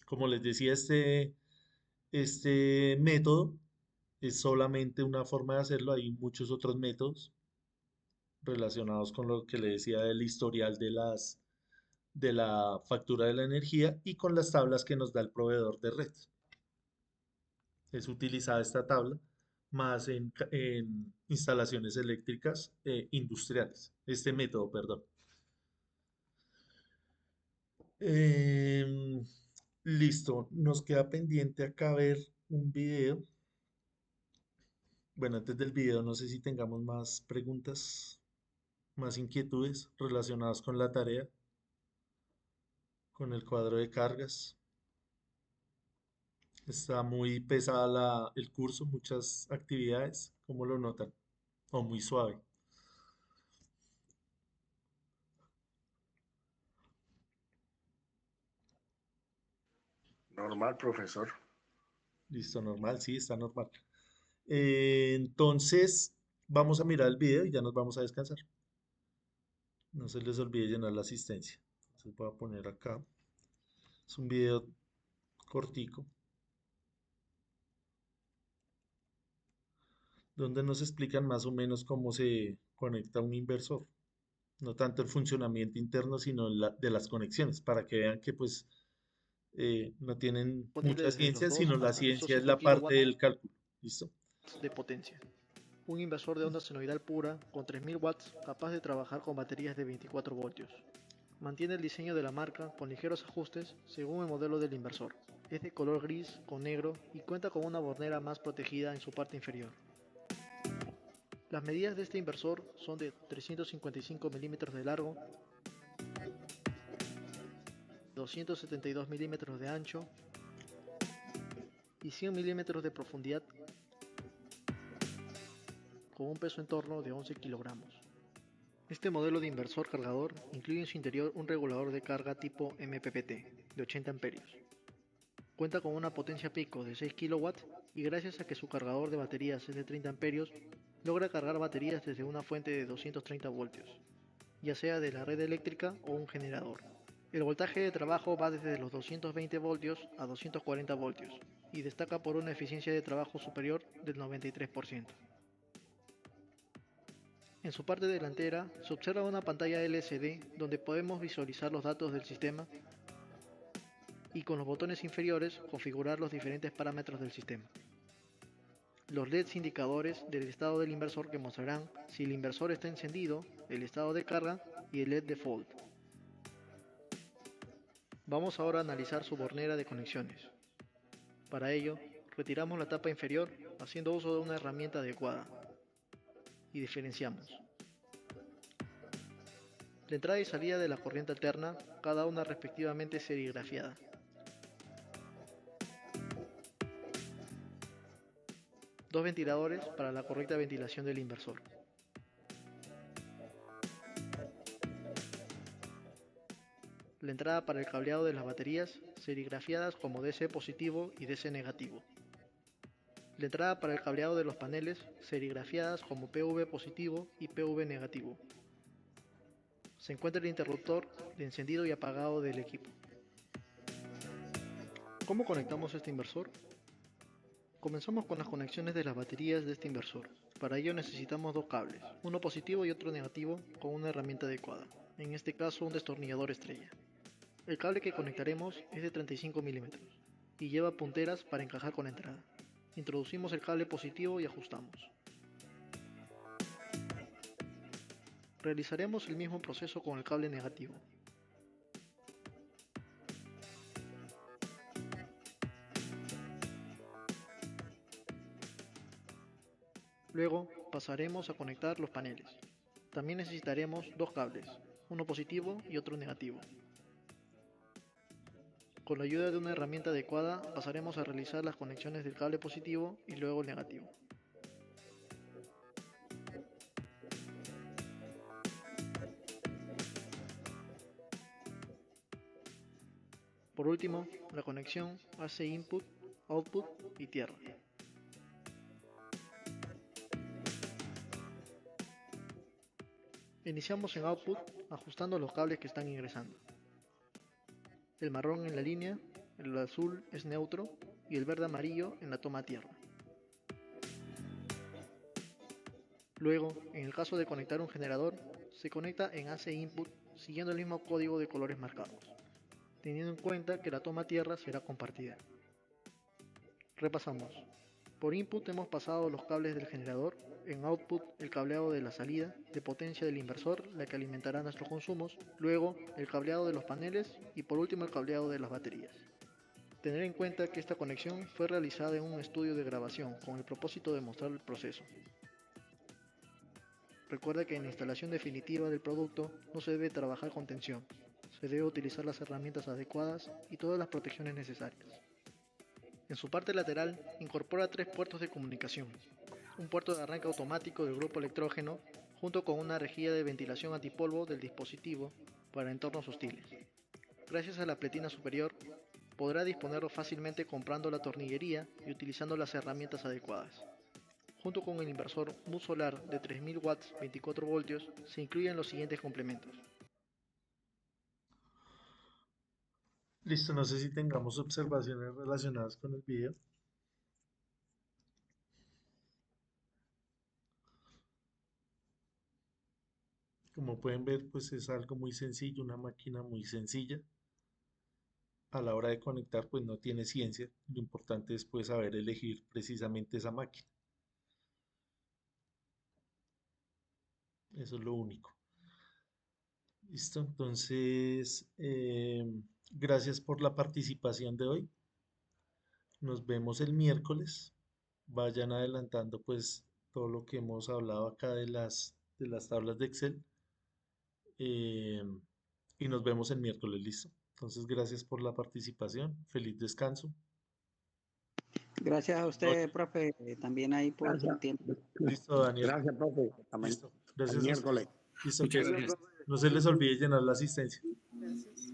Como les decía, este método es solamente una forma de hacerlo, hay muchos otros métodos relacionados con lo que le decía del historial de la factura de la energía y con las tablas que nos da el proveedor de red. Es utilizada esta tabla más en instalaciones eléctricas industriales, este método, perdón. Em, Listo, nos queda pendiente acá ver un video. Bueno, antes del video, no sé si tengamos más preguntas, más inquietudes relacionadas con la tarea, con el cuadro de cargas. Está muy pesada el curso, muchas actividades, ¿cómo lo notan? O muy suave. Normal, profesor. Listo, normal, sí, está normal. Entonces, vamos a mirar el video y ya nos vamos a descansar. No se les olvide llenar la asistencia. Entonces voy a poner acá. Es un video cortico, donde nos explican más o menos cómo se conecta un inversor. No tanto el funcionamiento interno, sino de las conexiones, para que vean que pues no tienen Disponible mucha desde los ciencia, 2 sino la hasta ciencia es 5 la parte kilowatts del cálculo. ¿Listo? de potencia. Un inversor de onda senoidal pura con 3000 watts capaz de trabajar con baterías de 24 voltios. Mantiene el diseño de la marca con ligeros ajustes según el modelo del inversor. Es de color gris con negro y cuenta con una bornera más protegida en su parte inferior. Las medidas de este inversor son de 355 milímetros de largo, 272 milímetros de ancho y 100 milímetros de profundidad, con un peso en torno de 11 kilogramos. Este modelo de inversor cargador incluye en su interior un regulador de carga tipo MPPT de 80 amperios. Cuenta con una potencia pico de 6 kW y gracias a que su cargador de baterías es de 30 amperios, logra cargar baterías desde una fuente de 230 voltios, ya sea de la red eléctrica o un generador. El voltaje de trabajo va desde los 220 voltios a 240 voltios y destaca por una eficiencia de trabajo superior del 93%. En su parte delantera se observa una pantalla LCD donde podemos visualizar los datos del sistema y con los botones inferiores configurar los diferentes parámetros del sistema. Los LEDs indicadores del estado del inversor que mostrarán si el inversor está encendido, el estado de carga y el LED default. Vamos ahora a analizar su bornera de conexiones. Para ello, retiramos la tapa inferior haciendo uso de una herramienta adecuada y diferenciamos. La entrada y salida de la corriente alterna, cada una respectivamente serigrafiada. Dos ventiladores para la correcta ventilación del inversor. La entrada para el cableado de las baterías, serigrafiadas como DC positivo y DC negativo. La entrada para el cableado de los paneles, serigrafiadas como PV positivo y PV negativo. Se encuentra el interruptor de encendido y apagado del equipo. ¿Cómo conectamos este inversor? Comenzamos con las conexiones de las baterías de este inversor. Para ello necesitamos dos cables, uno positivo y otro negativo, con una herramienta adecuada, en este caso un destornillador estrella. El cable que conectaremos es de 35 milímetros y lleva punteras para encajar con la entrada. Introducimos el cable positivo y ajustamos. Realizaremos el mismo proceso con el cable negativo. Luego pasaremos a conectar los paneles. También necesitaremos dos cables, uno positivo y otro negativo. Con la ayuda de una herramienta adecuada pasaremos a realizar las conexiones del cable positivo y luego el negativo. Por último, la conexión AC input, output y tierra. Iniciamos en output ajustando los cables que están ingresando. El marrón en la línea, el azul es neutro y el verde amarillo en la toma tierra. Luego, en el caso de conectar un generador, se conecta en AC input siguiendo el mismo código de colores marcados, teniendo en cuenta que la toma tierra será compartida. Repasamos. Por input hemos pasado los cables del generador, en output el cableado de la salida de potencia del inversor, la que alimentará nuestros consumos, luego el cableado de los paneles y por último el cableado de las baterías. Tener en cuenta que esta conexión fue realizada en un estudio de grabación con el propósito de mostrar el proceso. Recuerda que en la instalación definitiva del producto no se debe trabajar con tensión, se debe utilizar las herramientas adecuadas y todas las protecciones necesarias. En su parte lateral incorpora tres puertos de comunicación, un puerto de arranque automático del grupo electrógeno junto con una rejilla de ventilación antipolvo del dispositivo para entornos hostiles. Gracias a la pletina superior podrá disponerlo fácilmente comprando la tornillería y utilizando las herramientas adecuadas. Junto con el inversor MUX solar de 3000 watts 24 voltios se incluyen los siguientes complementos. Listo, no sé si tengamos observaciones relacionadas con el video. Como pueden ver, pues es algo muy sencillo, una máquina muy sencilla. A la hora de conectar, pues no tiene ciencia. Lo importante es pues saber elegir precisamente esa máquina. Eso es lo único. Listo, entonces, gracias por la participación de hoy. Nos vemos el miércoles. Vayan adelantando pues todo lo que hemos hablado acá de las tablas de Excel. eh, y nos vemos el miércoles, listo. Entonces, gracias por la participación. Feliz descanso. Gracias a usted, profe, también ahí por Gracias. el tiempo. Listo, Daniel. Gracias, profe. Listo. Hasta Gracias a miércoles. ustedes. Listo, Muchas que gracias. no se les olvide llenar la asistencia. Gracias.